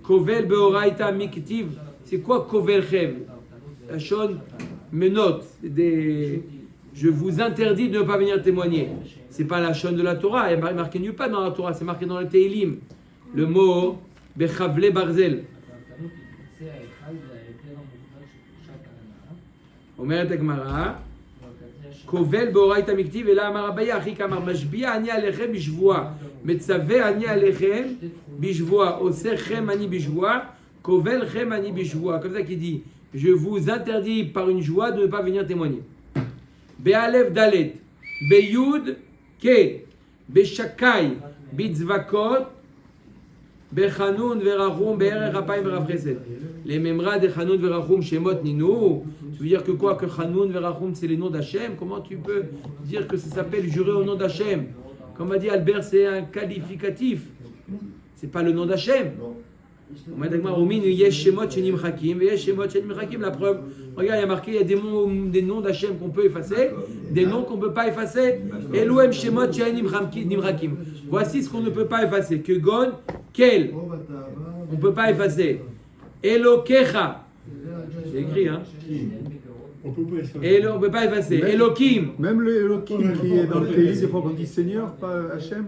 Kovel beoraita miktiv. C'est quoi Kovelchem? La Shon menot, je vous interdis de ne pas venir témoigner. C'est pas la Shon de la Torah, il est marqué nulle part dans la Torah, c'est marqué dans le Teilim. Le mot Bechavle Barzel. אומרת הגמרא, קובל באורייתא מכתיב, אלא אמר אביה, אחי כאמר, משביע אני עליכם בשבועה, מצווה אני עליכם בשבועה, עושכם אני בשבועה, קובלכם אני בשבועה. Comme ça qu'il dit, je vous interdis par une joie de ne pas venir témoigner. באלף דלת, ביוד Ke, Beshakai, Bitzvakot, Bechanun Verachum, Be'erech Apayim Verav Chesed. Les Memra de Chanun Verachum, Shemot Ninu. Tu veux dire que quoi? Que Chanun Verachum, c'est les noms d'Hachem? Comment tu peux dire que ça s'appelle jurer au nom d'Hachem? Comme a dit Albert, c'est un qualificatif. C'est pas le nom d'Hachem. On m'a dit que Yesh Shemot Shenim Hakim, Yesh Shemot Shenim Hakim. La preuve, regarde, il y a marqué, il y a des noms d'Hachem qu'on peut effacer, des noms qu'on ne peut pas effacer. Elohim Shemot Shenim Hakim. Voici ce qu'on ne peut pas effacer. Que Gon, Kel, on ne peut pas effacer. Elokecha, j'ai écrit, hein. On ne peut pas effacer. Elokim. Même le Elokim qui est dans le pays, des fois qu'on dit Seigneur, pas Hachem.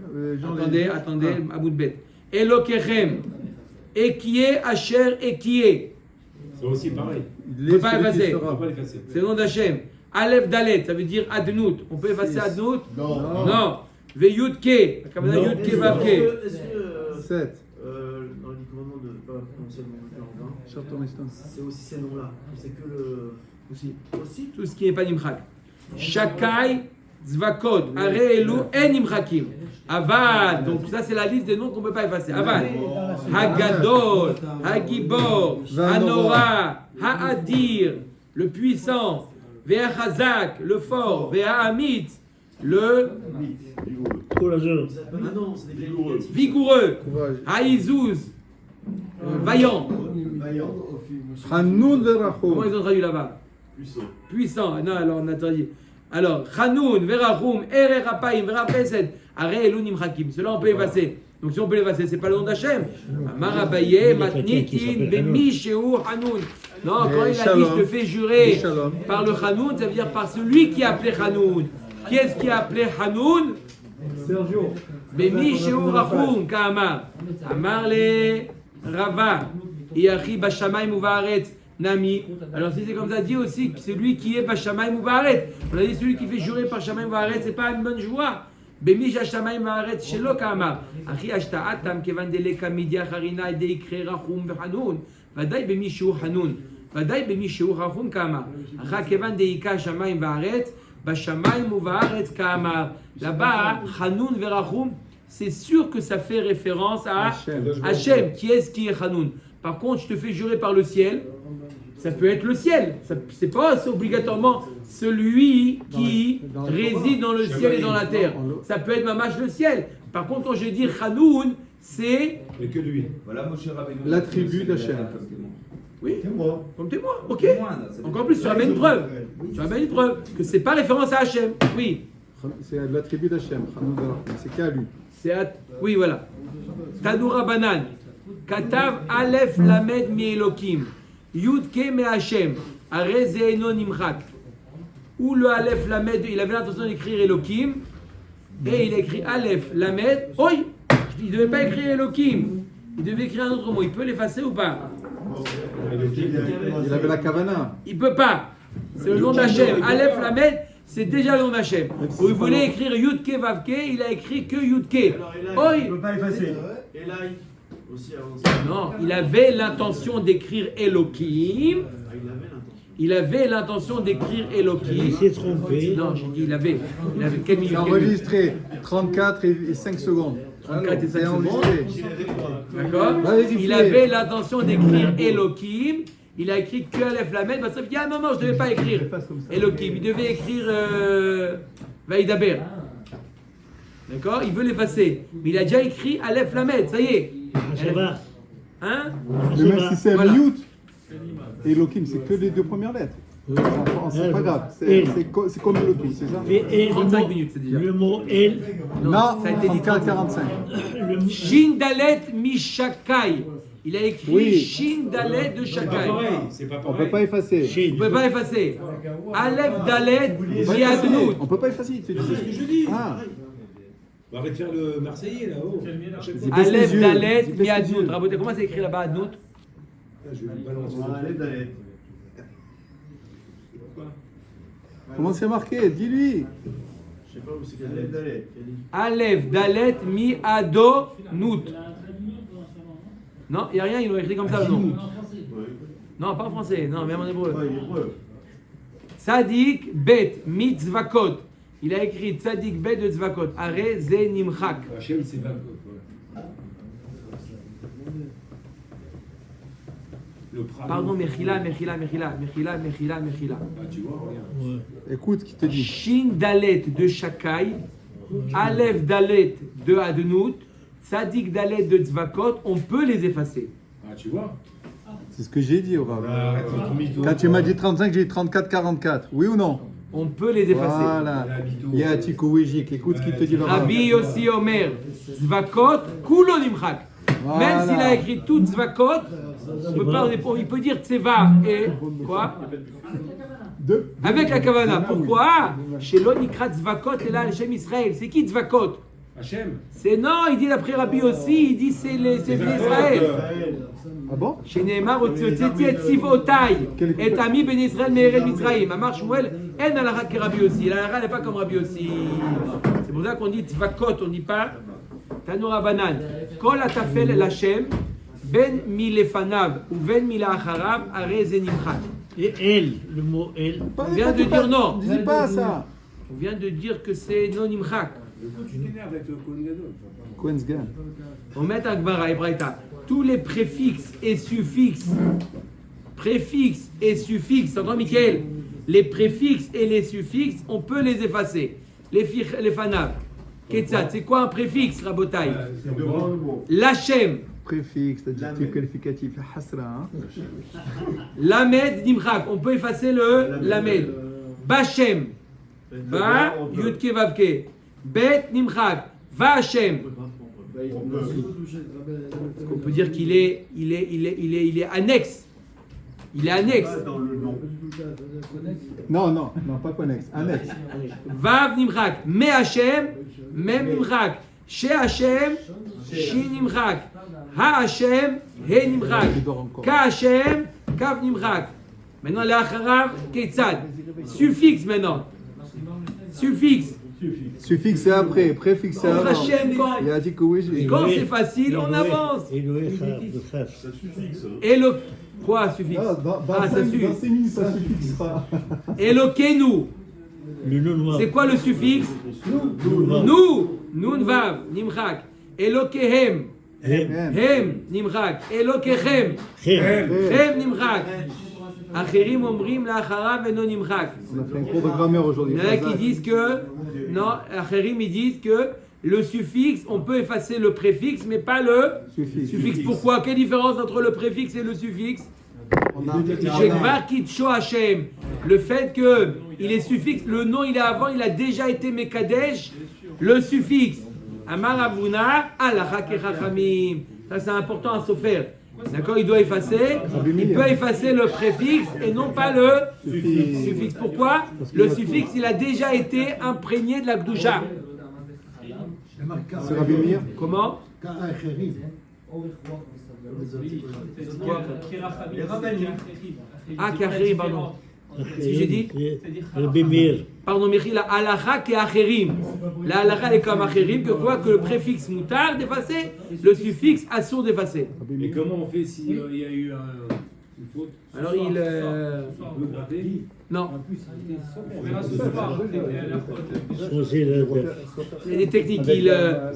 Attendez, Aboud Bet. Elokechem. Ekié, Asher, Ekié. C'est aussi pareil. On ne peut pas effacer. C'est le nom d'Hachem. Aleph Dalet, ça veut dire Adnout. On peut effacer Adnout? Non. Veyutke. La Yutke, Vavke. 7. Dans les commandements de ne pas prononcer le nom de c'est aussi ces noms-là. C'est que le. Aussi. Tout ce qui n'est pas Nimchak. Shakai, Zvakot, Areelu, et Nimchakim. Avad, donc ça c'est la liste des noms qu'on ne peut pas effacer. Avad, Hagadol, Hagibor, Hanora, Haadir, le puissant, Ve'achazak, le fort, Ve'ahamit, le vigoureux, Haïzouz, vaillant. Hanoun Verachum. Comment ils ont traduit là-bas? Puissant. Non, alors on a traduit. Alors, Hanoun, Verachum, Erech Apayim, Verav Chesed, Are Elunim Hakim. Cela on peut effacer. Donc si on peut l'effacer, c'est pas le nom d'Hachem. Marabaye, Matnitin, Bemi, Sheu, Hanoun. Non, quand il a dit je te fais jurer par le Hanoun, ça veut dire par celui qui a appelé Hanoun. Qui est-ce qui a appelé Hanoun? Sergio. Bemi, Sheu, Rachum, Ka'amar. Amar le Rava, Iachi, Bashamayim, Uvaharetz. Nami. Alors si c'est comme ça, dit aussi que celui qui est Bashamaim ou Baaret. On a dit celui qui fait jurer par Shamaim ou Baaret, c'est pas une bonne joie. Bemi Shamaim ou Baaret, Shelo Kamar. Achi Ashta'atam Kevan Deleka Midia Harina Deikre Rachum Hanun. Vadaï Bemi Sheu Hanun. Vadaï Bemi Sheu Rachum Kamar. Acha Kevan Deika Shamaim Baaret. Bashamaim ou Baaret Kamar. Là-bas, Hanun Verachum, c'est sûr que ça fait référence à Hachem. Qui est-ce qui est Hanun? Par contre, je te fais jurer par le ciel. Ça peut être le ciel. C'est pas obligatoirement celui qui réside dans le ciel et dans la terre. Ça peut être mamash le ciel. Par contre, quand je dis Hanoun, c'est que lui. Voilà, l'attribut d'Hachem. Oui, comme témoin. Ok. Encore plus, tu ramènes une preuve. Tu ramènes une preuve que c'est pas référence à Hachem. Oui. C'est l'attribut d'Hachem. C'est qu'à lui. Oui, voilà. Tanoura Banan. Katav Aleph Lamed Mi Elokim. Yudke me Hashem, Areze Eno Nimchak. Ou le Aleph Lamed, il avait l'intention d'écrire Elokim, et il a écrit Aleph Lamed. Oi, il ne devait pas écrire Elokim, il devait écrire un autre mot. Il peut l'effacer ou pas? Il avait la Kavana. Il ne peut pas. C'est le nom d'Hachem. Aleph Lamed, c'est déjà le nom d'Hachem. Où il voulait écrire Yudke Vavke, il a écrit que Yudke. Oi, Il ne peut pas effacer. non, il avait l'intention d'écrire Elokim. Il avait l'intention d'écrire Elokim. Il s'est trompé. Non, j'ai dit il avait quelle minute? Il a enregistré 34 et 5 secondes. 34 et 5 secondes. D'accord. Vas-y, Il avait l'intention d'écrire Elokim. Il a écrit que Aleph Lamed. Parce qu'il dit ah non, je ne devais pas écrire Elokim. Il devait écrire Vaïdaber. D'accord. Il veut l'effacer. Mais il a déjà écrit Aleph Lamed. Ça y est. Ça va. Hein? Mais même si c'est Voilà. Miyut, et Elohim, c'est que les deux premières lettres. C'est pas grave, c'est comme le tout, c'est ça? Et le 35 mot- minutes, c'est déjà. Le mot El, Non, ça a été dit 34-45. Shin Dalet Mishakai. Il a écrit Oui. Shin Dalet de C'est pas Shakai. pareil, c'est pas On pareil. peut pas effacer. Shin. Vous ne pouvez pas effacer. Aleph Dalet Miadnout. On peut pas effacer. C'est ce que je dis. Ah, Bah, arrête de faire le Marseillais là-haut. À chaque fois. Ils baissent les Aleph yeux, Dalet ils baissent les Miadnout. yeux. Raboté, comment c'est écrit là-bas, Adnout? Je vais lui balancer. Allez, d'aller. Comment c'est marqué? Dis-lui. Je sais pas où c'est qu'elle Allez, est. d'aller. Aleph Dalet Miado Nout. Non, il n'y a rien, ils l'ont écrit comme ça, non? Non, pas en français, non, même en hébreu. Ouais, il est heureux. Tzadik Bet Mitzvakot. Il a écrit Tzadik Bet de Tzvakot. Are Ze Nimchak. Hachem, c'est pas. Le Prado. Pardon, Mechila. Ah, tu vois, regarde. Écoute qui te dit. Shin Dalet de Shakai. Aleph Dalet de Adnout. Tzadik Dalet de Tzvakot. On peut les effacer. Ah, tu vois. C'est ce que j'ai dit, Rav. Bah, arrête ton mytho. Quand tu m'as dit 35, j'ai dit 34-44. Oui ou non? On peut les effacer. Voilà. Yatiko Wijik, écoute ce qu'il te dit le Rav. Rabbi Yossi Omer. Tzvakot. Kulo Nimchak. Voilà. Même s'il a écrit tout Tzvakot, il peut dire Tseva et quoi? Deux. Avec la Kavana. Pourquoi? Chez l'Onikrat Tzvakot et là, Hashem Israël. C'est qui Tzvakot? Hachem. C'est non, il dit d'après Rabbi aussi, il dit c'est les Israël. Ah bon? Chez Neymar, Otziotzeti et Tzivotai, et Ami Ben Israël Me'ered Mitzrayim. Amar Shmuel, en alara que Rabbi aussi. La alara n'est pas comme Rabbi aussi. C'est pour ça qu'on dit Tzvakot, on ne dit pas Tanura Banan. Kol atafel l'Hashem, ben milefanav ou ben milacharav, are zenimchat. Et El, le mot El. On vient de dire non. Ne dis pas ça. On vient de dire que c'est non imchak. Tu t'énerves avec le Kohen Gadol. Koensgan. On met un Gmara et Braïta. Tous les préfixes et suffixes, t'entends Michael? Les préfixes et les suffixes, on peut les effacer. Les fanav. Ketzat, c'est quoi un préfixe, Rabotai? C'est devant le mot. Lachem, Préfixe, adjectif qualificatif, hasra. Hein? Lamed, Nimchak. On peut effacer le Lamed. Bachem, Ba, Yudke, Vavke. Bet, Nimchak. Va Hashem. On peut. On peut dire qu'il est annexe. Il est annexe. Pas dans le nom. Non, pas connexe, annexe. Vav Nimchak. Me Hashem, Mem Nimchak. She Hashem, Shi Nimchak. Ha Hashem, He Nimchak. Ka Hashem, Kav Nimchak. Maintenant, l'acharav, Ketzad. Suffixe maintenant. Suffixe. Suffixe c'est après, préfixe c'est avant. Hashem, quand Yatiko Wijik. c'est facile, on avance. Et le Echaf. Et le. Quoi, suffixe? Dans Ça 5 suffit. minutes, ça suffisera. Elokeinu. Le nom noir. C'est quoi le suffixe? Nous. Nun Vav, Nimchak. Elokehem. Hem, Nimchak. Elokechem. Hem, Nimchak. Acherim omrim la'acharav eno Nimchak. On a fait un cours de grammaire aujourd'hui. Il y en a qui disent que. Non, Acherim, ils disent que le suffixe, on peut effacer le préfixe, mais pas le suffixe. Pourquoi? Quelle différence entre le préfixe et le suffixe? Shekvar Kitcho Hashem. Le fait que il est suffixe, le nom il est avant, il a déjà été Mekadesh, le suffixe. Amar Avuna, Alacha Kechachamim. Ça c'est important à se faire. D'accord? Il doit effacer. Il peut effacer le préfixe et non pas le suffixe. Pourquoi? Le suffixe il a déjà été imprégné de la Gdusha. C'est Rabbi Meir. Comment? Les rabbiniques. Ah, Kacherim, pardon. Si j'ai dit? Rabbi Meir. Pardon, Michi, la halakha qui est acherim. La halakha elle est comme acherim, que quoi? Que le préfixe moutar d'effacer, le suffixe assour d'effacer. Et comment on fait s'il y a eu une faute? Alors il. On peut gratter? Non. Changer la Il y a des techniques. Il y a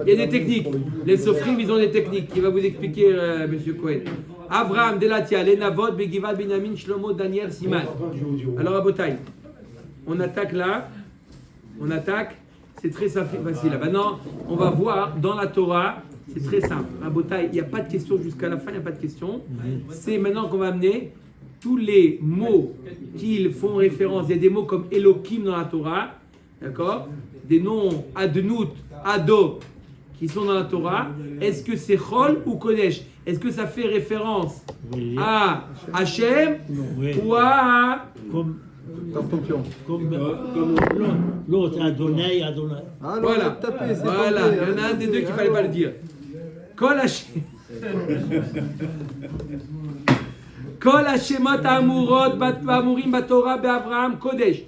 des techniques. Les sofrim, ils ont des techniques. Il va vous expliquer, Monsieur Cohen. Avraham, Delatia, Lenavot, Begivad, Benjamin, Shlomo, Daniel, Siman. Alors, à Botaï, on attaque là. On attaque. C'est très facile. Maintenant, on va voir dans la Torah. C'est très simple. À Botaï, il n'y a pas de question jusqu'à la fin. Il n'y a pas de question. C'est maintenant qu'on va amener tous les mots qu'ils font référence, il y a des mots comme Elohim dans la Torah, d'accord? Des noms Adnout, Ado, qui sont dans la Torah. Est-ce que c'est Chol ou Kodesh? Est-ce que ça fait référence Oui. à Hachem Oui. ou à... Comme Tartampion. l'autre, Adonai. Ah non, Voilà, on va taper, c'est voilà, tenté, il y en a un des deux qu'il ne fallait pas le dire. Kol Hashem. Kol Hashemot Amurot Amurim Batorah Be'Avraham Kodesh.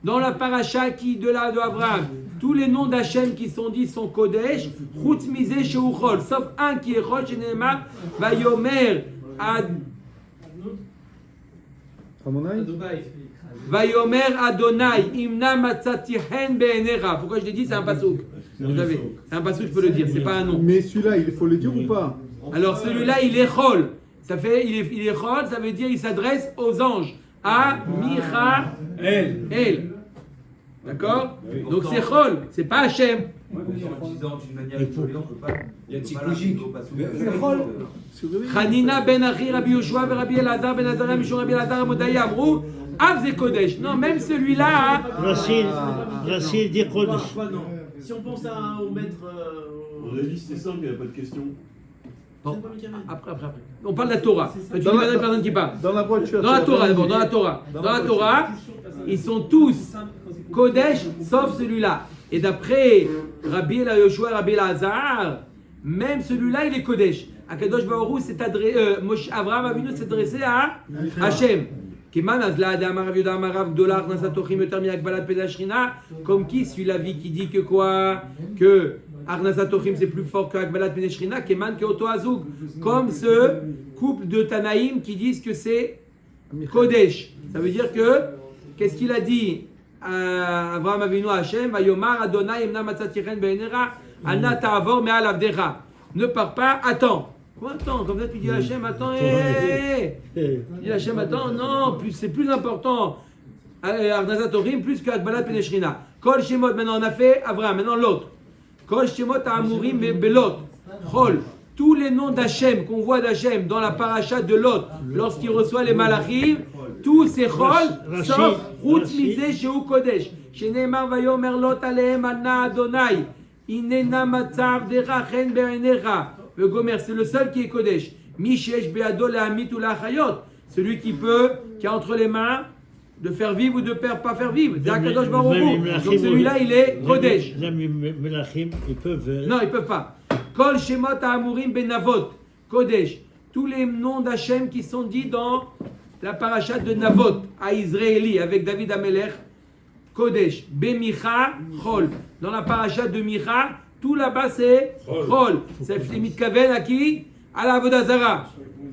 Dans la paracha qui de là de Avraham, tous les noms d'Hachem qui sont dits sont Kodesh, Chutz Mizeh Shehu Chol, sauf un qui est Chol, Sheneemar, Vayomer Ad. Ramonai. Vayomer Adonai, Imna Matzati Hen Be'enera. Pourquoi je l'ai dit? C'est un pasouk. Vous savez, c'est un pasouk, je peux le dire, c'est pas un nom. Mais celui-là, il faut le dire ou pas? Alors celui-là, il est Chol. Ça fait, il est Chol, ça veut dire il s'adresse aux anges. À Michaël. D'accord? Donc c'est Chol, c'est pas Hachem. En disant d'une manière isolée, on peut pas. Il y a psychologique. Hanina ben Achi, Rabbi Yoshua, Rabbi Elazar ben Azariah, Mishon Rabbi Elazar, Modaya, Amrou, Av ze Kodesh. Non, même celui-là. Rachid dit Kodesh. Non. Si on pense au maître. On a dit c'était simple, il n'y a pas de question. Bon, après. On parle de la Torah. Tu dis Dans la- la personne qui parle. Dans la voiture. Dans la c'est Torah, pas d'abord, dit. dans la Torah. Dans la Torah, ils sont tous Kodesh, sauf celui-là. Et d'après Rabbi Yoshua, Rabbi Elazar, même celui-là, il est Kodesh. Akadosh Baruch Hu s'est adressé, Avraham Avinu s'est adressé à Hachem. Comme qui suit l'avis qui dit que quoi? Que Arnasatochim c'est plus fort que Akbalat Peneshrina, Keman que Oto Azug. Comme ce couple de Tanaïm qui disent que c'est Kodesh. Ça veut dire que, qu'est-ce qu'il a dit à Avraham Avinu Hachem? Vayomar Adonai Emna Matzatichen Be'enera Ana Ta'avor Me'al Avdecha. Ne pars pas, attends. Quoi, attends? Comme ça tu dis à Hachem, attends, tu dis à Hachem, attends, non, c'est plus important. Arnasatorim plus que Akbalat Peneshrina. Kol Shemot, maintenant on a fait Avraham, maintenant l'autre. Kol Shemot Amurim Belot. Chol. Tous les noms d'Hachem qu'on voit d'Hachem dans la paracha de Lot, lorsqu'il reçoit les malachim, tous ces Chol, sauf Chutz Mizeh Shehu Kodesh. Sheneemar Vayomer Lot Alehem Ana Adonai. Inena Matzav Decha Chen Be'enecha. Le Gomer, c'est le seul qui est Kodesh. Mishesh Be'ado Le'amit ou La'achayot. Celui qui a entre les mains de faire vivre ou de pas faire vivre. C'est Akadosh Baruch Hu. Donc celui-là, il est Kodesh. Les Melachim, ils peuvent. Non, ils ne peuvent pas. Kol Shemot Ha'amurim Benavot. Kodesh. Tous les noms d'Hachem qui sont dits dans la paracha de Navot, à Israéli, avec David Amelech. Kodesh. Bemicha, Chol. Dans la paracha de Micha, tout là-bas c'est Chol. C'est mitkaven à qui? À la Avodazara.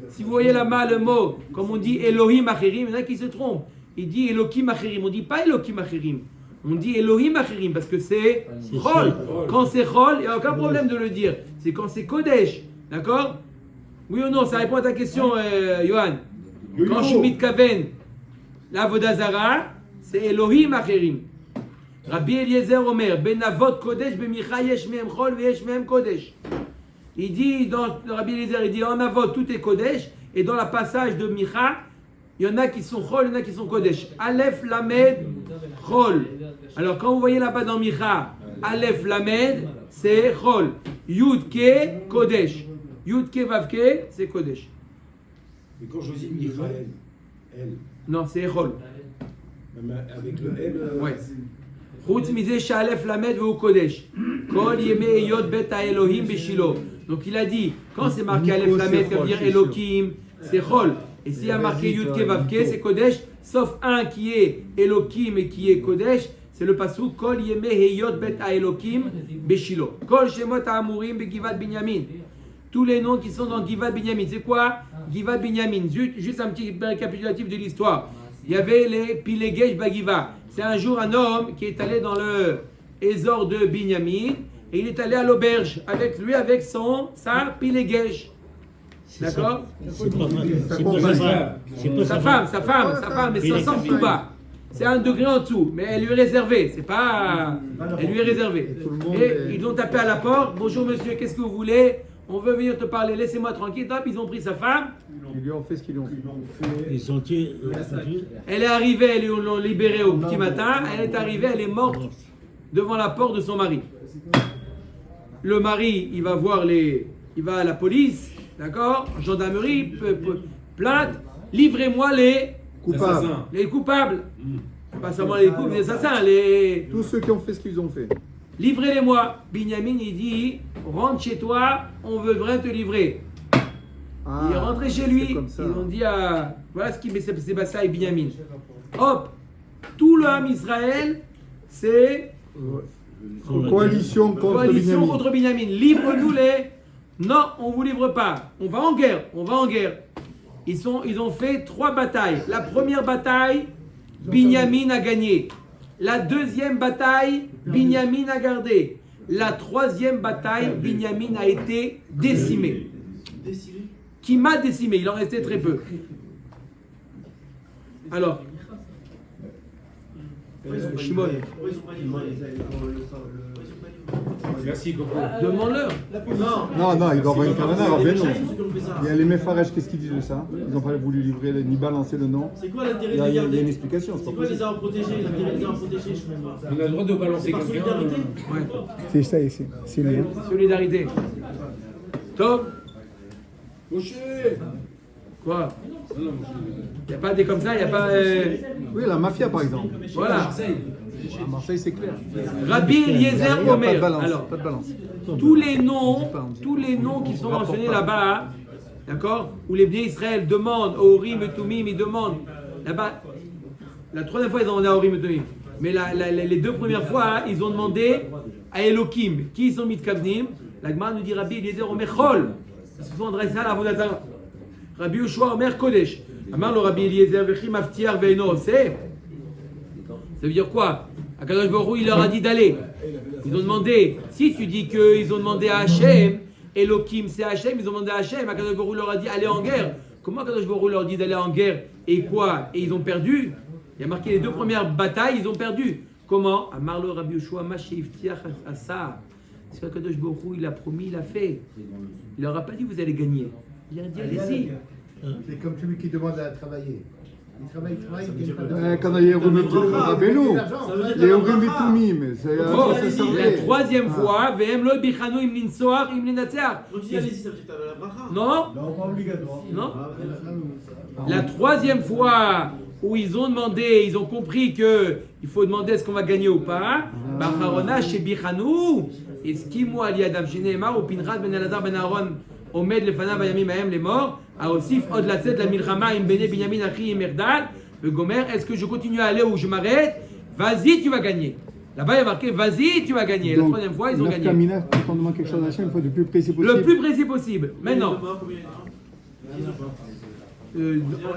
Si vous voyez là-bas le mot, comme on dit Elohim Acherim, il y en a qui se trompent. Il dit Elohim Acherim. On ne dit pas Elohim Acherim. On dit Elohim Acherim parce que c'est Chol. Quand c'est Chol, il n'y a aucun problème de le dire. C'est quand c'est Kodesh. D'accord? Oui ou non? Ça répond à ta question, Johan. Quand je suis mitkaven, la Avodazara, c'est Elohim Acherim. Rabbi Eliezer Omer, Benavot Kodesh, Bemicha Yesh Mehem Chol, Veyesh Mehem Kodesh. Il dit, dans Rabbi Eliezer, il dit en Avot tout est Kodesh, et dans la passage de Micha, il y en a qui sont Chol, il y en a qui sont Kodesh. Aleph Lamed Chol. Alors quand vous voyez là-bas dans Micha, Aleph Lamed, c'est Chol. Yud Ke, Kodesh. Yud Ke Vav Ke, c'est Kodesh. Mais quand je dis Michael, elle, Non, c'est Chol. même avec le L, Ouais. Chutz mizeh she'alef lamed ve'hu kodesh. Kol yemei yod bet ha'elohim beshilo. Donc il a dit, quand c'est marqué alef lamed, ça veut dire Elohim, c'est Chol. Et s'il y a marqué Yud Ke Vav Ke, c'est Kodesh, sauf un qui est Elohim et qui est Kodesh, c'est le pasuk Kol yemei yod bet ha'elohim beshilo. Kol shemot ha'amurim begivat Binyamin. Tous les noms qui sont dans Givat Binyamin. C'est quoi Givat Binyamin? Juste un petit récapitulatif de l'histoire. Il y avait les Pilegesh Bagiva. C'est un jour un homme qui est allé dans le Ézor de Binyamin et il est allé à l'auberge avec sa Pilegesh. D'accord? Sa femme, mais ça sent tout bas. C'est un degré en dessous, mais elle lui est réservée. C'est pas. Elle lui est réservée. Et ils l'ont tapé à la porte. Bonjour monsieur, qu'est-ce que vous voulez? on veut venir te parler, laissez-moi tranquille. Hop, ils ont pris sa femme. Ils lui ont fait ce qu'ils lui ont fait. Ils sont tués. Elle est arrivée, ils l'ont libérée au petit matin. Elle est arrivée, elle est morte devant la porte de son mari. Le mari, il va à la police, d'accord, gendarmerie, plainte, livrez-moi les coupables. Pas seulement les coupables, les assassins, Tous ceux qui ont fait ce qu'ils ont fait. livrez-les-moi. Binyamin, il dit, rentre chez toi, on veut vraiment te livrer. Il est rentré chez lui, ils ont dit, voilà ce qui s'est passé avec Binyamin. Hop, tout le Ham Israël, c'est Coalition contre Binyamin. Livre-nous les. Non, on ne vous livre pas. On va en guerre. Ils ont fait 3 batailles. La première bataille, Binyamin a gagné. La deuxième bataille, Binyamin a gardé. La troisième bataille, Binyamin a été décimé. Qui m'a décimé, il en restait très peu. Alors, Shimon, Merci, Coco. demande-leur. Non, il doit avoir une caravane à Beno. Il y a les Mefarech, qu'est-ce qu'ils disent de ça? Ils n'ont pas voulu livrer, ni balancer le nom. C'est quoi l'intérêt Il y de a garder? une explication. C'est quoi les armes protégées? L'intérêt des armes protégées, je comprends pas. On a le droit de balancer Par quelqu'un. solidarité? Ouais. C'est ça ici. C'est lui. Solidarité. Top. Moshe. Quoi? Non, non, Moshe. Il n'y a pas des comme ça, il n'y a pas. Oui, la mafia par exemple. Voilà. Marseille. À Marseille, c'est clair. Rabbi Il n'y Eliezer a pas de Omer. balance. Alors, Pas de balance. tous les noms qui sont mentionnés là-bas, d'accord, où les biens Israël demandent au Urim et Tumim, ils demandent là-bas, la troisième fois ils ont demandé à Urim et Tumim, mais les 2 premières fois, ils ont demandé à Elohim, qui sont mitkavnim. La Gemara nous dit Rabbi Eliezer Omer Chol, ils se sont adressés à la Avodah. Rabbi Yoshua Omer Kodesh. Amar le Rabbi Eliezer Vechim Aftiar Veino Ose. Ça veut dire quoi? Akadosh Baruch Hu, il leur a dit d'aller. Ils ont demandé, si tu dis qu'ils ont demandé à Hachem, Elohim c'est Hachem, ils ont demandé à Hachem, Akadosh Baruch Hu leur a dit allez en guerre. Comment Akadosh Baruch Hu leur dit d'aller en guerre? Et quoi? Et ils ont perdu? Il y a marqué les 2 premières batailles, ils ont perdu. Comment? Amar le Rabbi Yoshua Mashiftiach Asa. C'est qu'Akadosh Baruch Hu, il a promis, il a fait. Il leur a pas dit vous allez gagner. Il a dit allez-y. C'est comme celui qui demande à travailler. Il travaille, il gagne pas d'argent. Quand il y a Urim et Tumim, les Urim et Tumim, ça La servait. 3e fois, Vehem lo bichanu im ninsoar im ninatzeach. Donc tu dis allez-y, ça veut dire que t'as la bracha. Non, Non, pas obligatoire. non. La 3e fois où ils ont demandé, ils ont compris que il faut demander est-ce qu'on va gagner ou pas. Bacharona chez bichanu. Eskimu ali adam sheneemar ou Pinchas ben Elazar ben Aaron omed lefanav hayamim hayam les morts. A osif od latzet la milchama im bene Binyamin achi im Erdal. Le gomer, est-ce que je continue à aller ou je m'arrête? Vas-y, tu vas gagner. Là-bas, il y a marqué vas-y, tu vas gagner. La 3e fois, ils ont gagné. Kamina, quand on demande quelque chose à Hachem, il faut le plus précis possible. Le plus précis possible. Maintenant,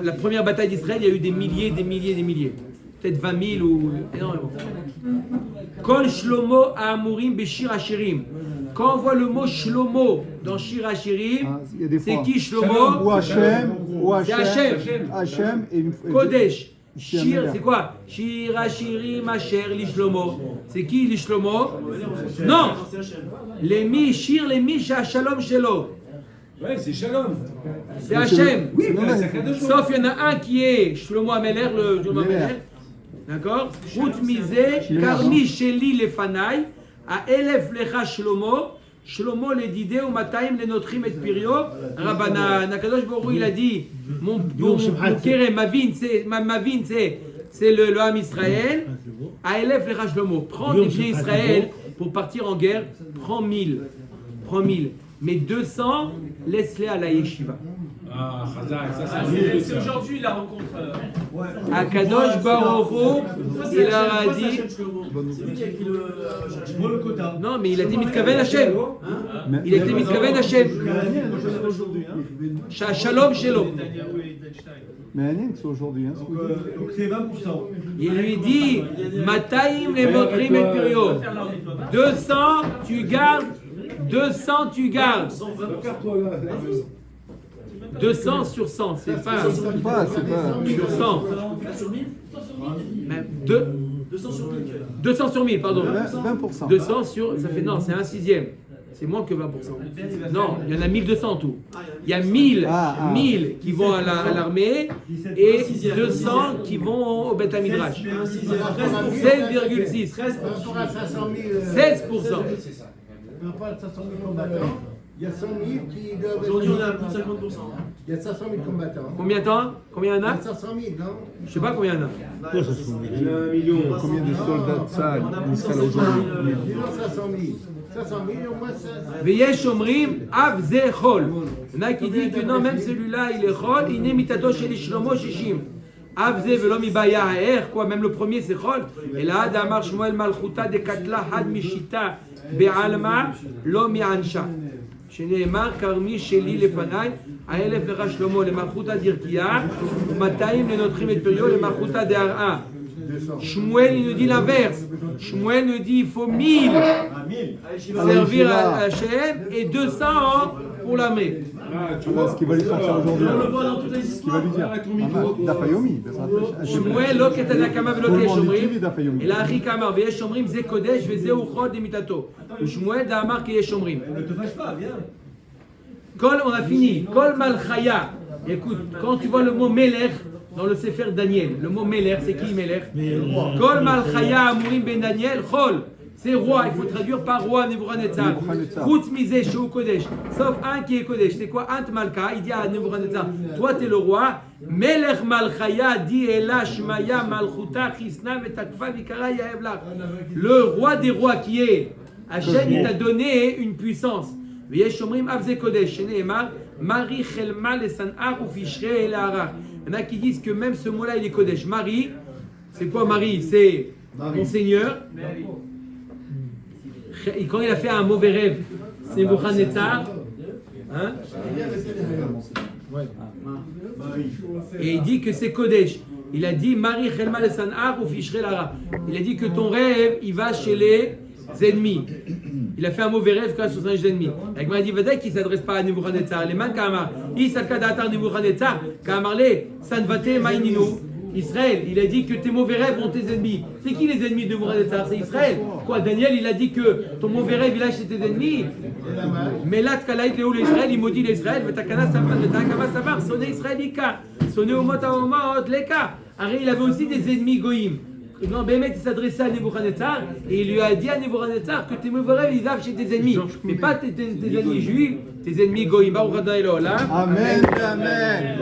la première bataille d'Israël, il y a eu des milliers. Peut-être 20 000 ou énormément. Kol Shlomo Amurim Beshir Hashirim. Quand on voit le mot Shlomo dans Shir Hashirim, c'est qui Shlomo? Ou Hachem. C'est Hachem. Hachem et une Kodesh. Shir, c'est quoi? Shir Hashirim Asher Lishlomo. C'est qui Lishlomo? Non. Les mi Shir, les mi Shalom Shelo. Ouais, c'est Shalom. C'est Hachem. Oui, bah, c'est Kadosh. Sauf il y en a un qui est Shlomo Ameler, le Shlomo Ameler. D'accord? Rout misé, Karmi Sheli Lefanai, à Elef Lecha Shlomo, Shlomo le didé ou Mataim le notrim et pirio. Rabana, Nakadosh Borou, il a dit mon kérem, ma vine, c'est le Ham Israël. À Elef Lecha Shlomo, prends des pieds Israël pour partir en guerre, prends 1000. Mais 200, laisse-les à la yeshiva. Ah, Chazak, ça C'est aujourd'hui la rencontre. Akadosh Baruch Hu, il leur a dit. C'est lui qui a écrit le quota. Non, mais il a dit Mitkaven Hashem. Il a dit Mitkaven Hashem. Shalom Shelo. Mais Anin, c'est aujourd'hui. Hein, Donc c'est 20%. Il lui dit Mataim les motrim et purio. 200, tu gardes. 200, tu gardes. 200 sur 100, c'est pas. C'est pas. Sur 100. Sur 1000 Même 200 sur 1000. 200 sur 1000, pardon. 20%. 200 sur. Ça fait non, c'est un sixième. C'est moins que 20%. Non, il y en a 1200 en tout. Il y a 1000 qui vont à l'armée et 200 qui vont au Beth Midrash. 16,6. 16%. 16%. On parle de 500 000 combattants. Il y a 100 000 qui doivent. Aujourd'hui, on est à plus de 50%. Il y a 500 000 combattants. Combien il y en Il y a a 500 000, non? Je sais pas combien il y en a. Il y en a 1 million. Combien de soldats de ça il sera là aujourd'hui? Disons 500 000. 500 000, au moins 16. Veyesh omrim avze chol. Il y en a qui disent que non, même celui-là, il est chol. Il n'est mitato chez les shlomo shishim. Avze velo mibaya ha'er. Quoi, même le premier c'est chol. Et là, d'amar shmuel malchuta de katla had mishita be'alma lo mi'ansha. שנאמר כרמי שלי לפניי, האלף לך שלמה למלכותא דרכיה ומאתיים לנותחים את פריו למלכותא דהרעה. Shmuel il nous dit l'inverse. Shmuel nous dit il faut 1000 servir à Hachem et 200 pour l'armée. Ce qu'il va lui sortir aujourd'hui. On le voit dans toutes les histoires. Ce qu'il va lui dire. Dafayomi. Shmuel לא כתנקמה ולא כשומרים, אלא אחי כאמר ויש שומרים זה קודש וזהו חוד דמיתתו. ושמואל דאמר כי יש שומרים. Ne te fâche pas, viens. On a fini. Kol malchaya. Écoute, quand tu vois le mot melech dans le Sefer Daniel, le mot melech, c'est qui melech? Kol malchaya amurim ben Daniel, chol. C'est roi, il faut traduire par roi Nebuchadnezzar. Chutz mizeh sheu kodesh. Sauf un qui est kodesh. C'est quoi? Ant malka. Il dit à Nebuchadnezzar, toi t'es le roi. Melech malchaya dit Ela shmaya malchuta chisna vetakfa vikara yaev lach. Le roi des rois qui est Hachem, il t'a donné une puissance. ויש אומרים אף זה קודש, שנאמר, Marie chelma le san'ar ou fichre le harar. Il y en a qui disent que même ce mot-là, il est kodesh. Marie, c'est quoi Marie? C'est mon Seigneur. Et quand il a fait un mauvais rêve, c'est Nebuchadnezzar. Hein? Et il dit que c'est kodesh. Il a dit, Marie chelma le san'ar ou fichre le harar. Il a dit que ton rêve, il va chez les ennemis. Il a fait un mauvais rêve grâce aux ennemis. Avec m'a dit Vadek qui ne s'adresse pas à Nebuchadnezzar. Les man Kamar. Il s'adresse à Nebuchadnezzar. Kamarle, Sanvate Maininu. Israël, il a dit que tes mauvais rêves ont tes ennemis. C'est qui les ennemis de Nebuchadnezzar? C'est Israël. Quoi, Daniel, il a dit que ton mauvais rêve, il a chez tes ennemis. Mais là, Tkalaït, Léo, l'Israël, il maudit l'Israël. Vetakana Savar, Vetakama Savar, sonné Israélika. Sonné au Mot Leka. Il avait aussi des ennemis Goïm. Non, Bémet, il s'adressait à Nebuchadnezzar et il lui a dit à Nebuchadnezzar que tes mauvais rêves, ils arrivent chez tes ennemis. Mais pas tes ennemis juifs, tes ennemis goïm. Amen, amen.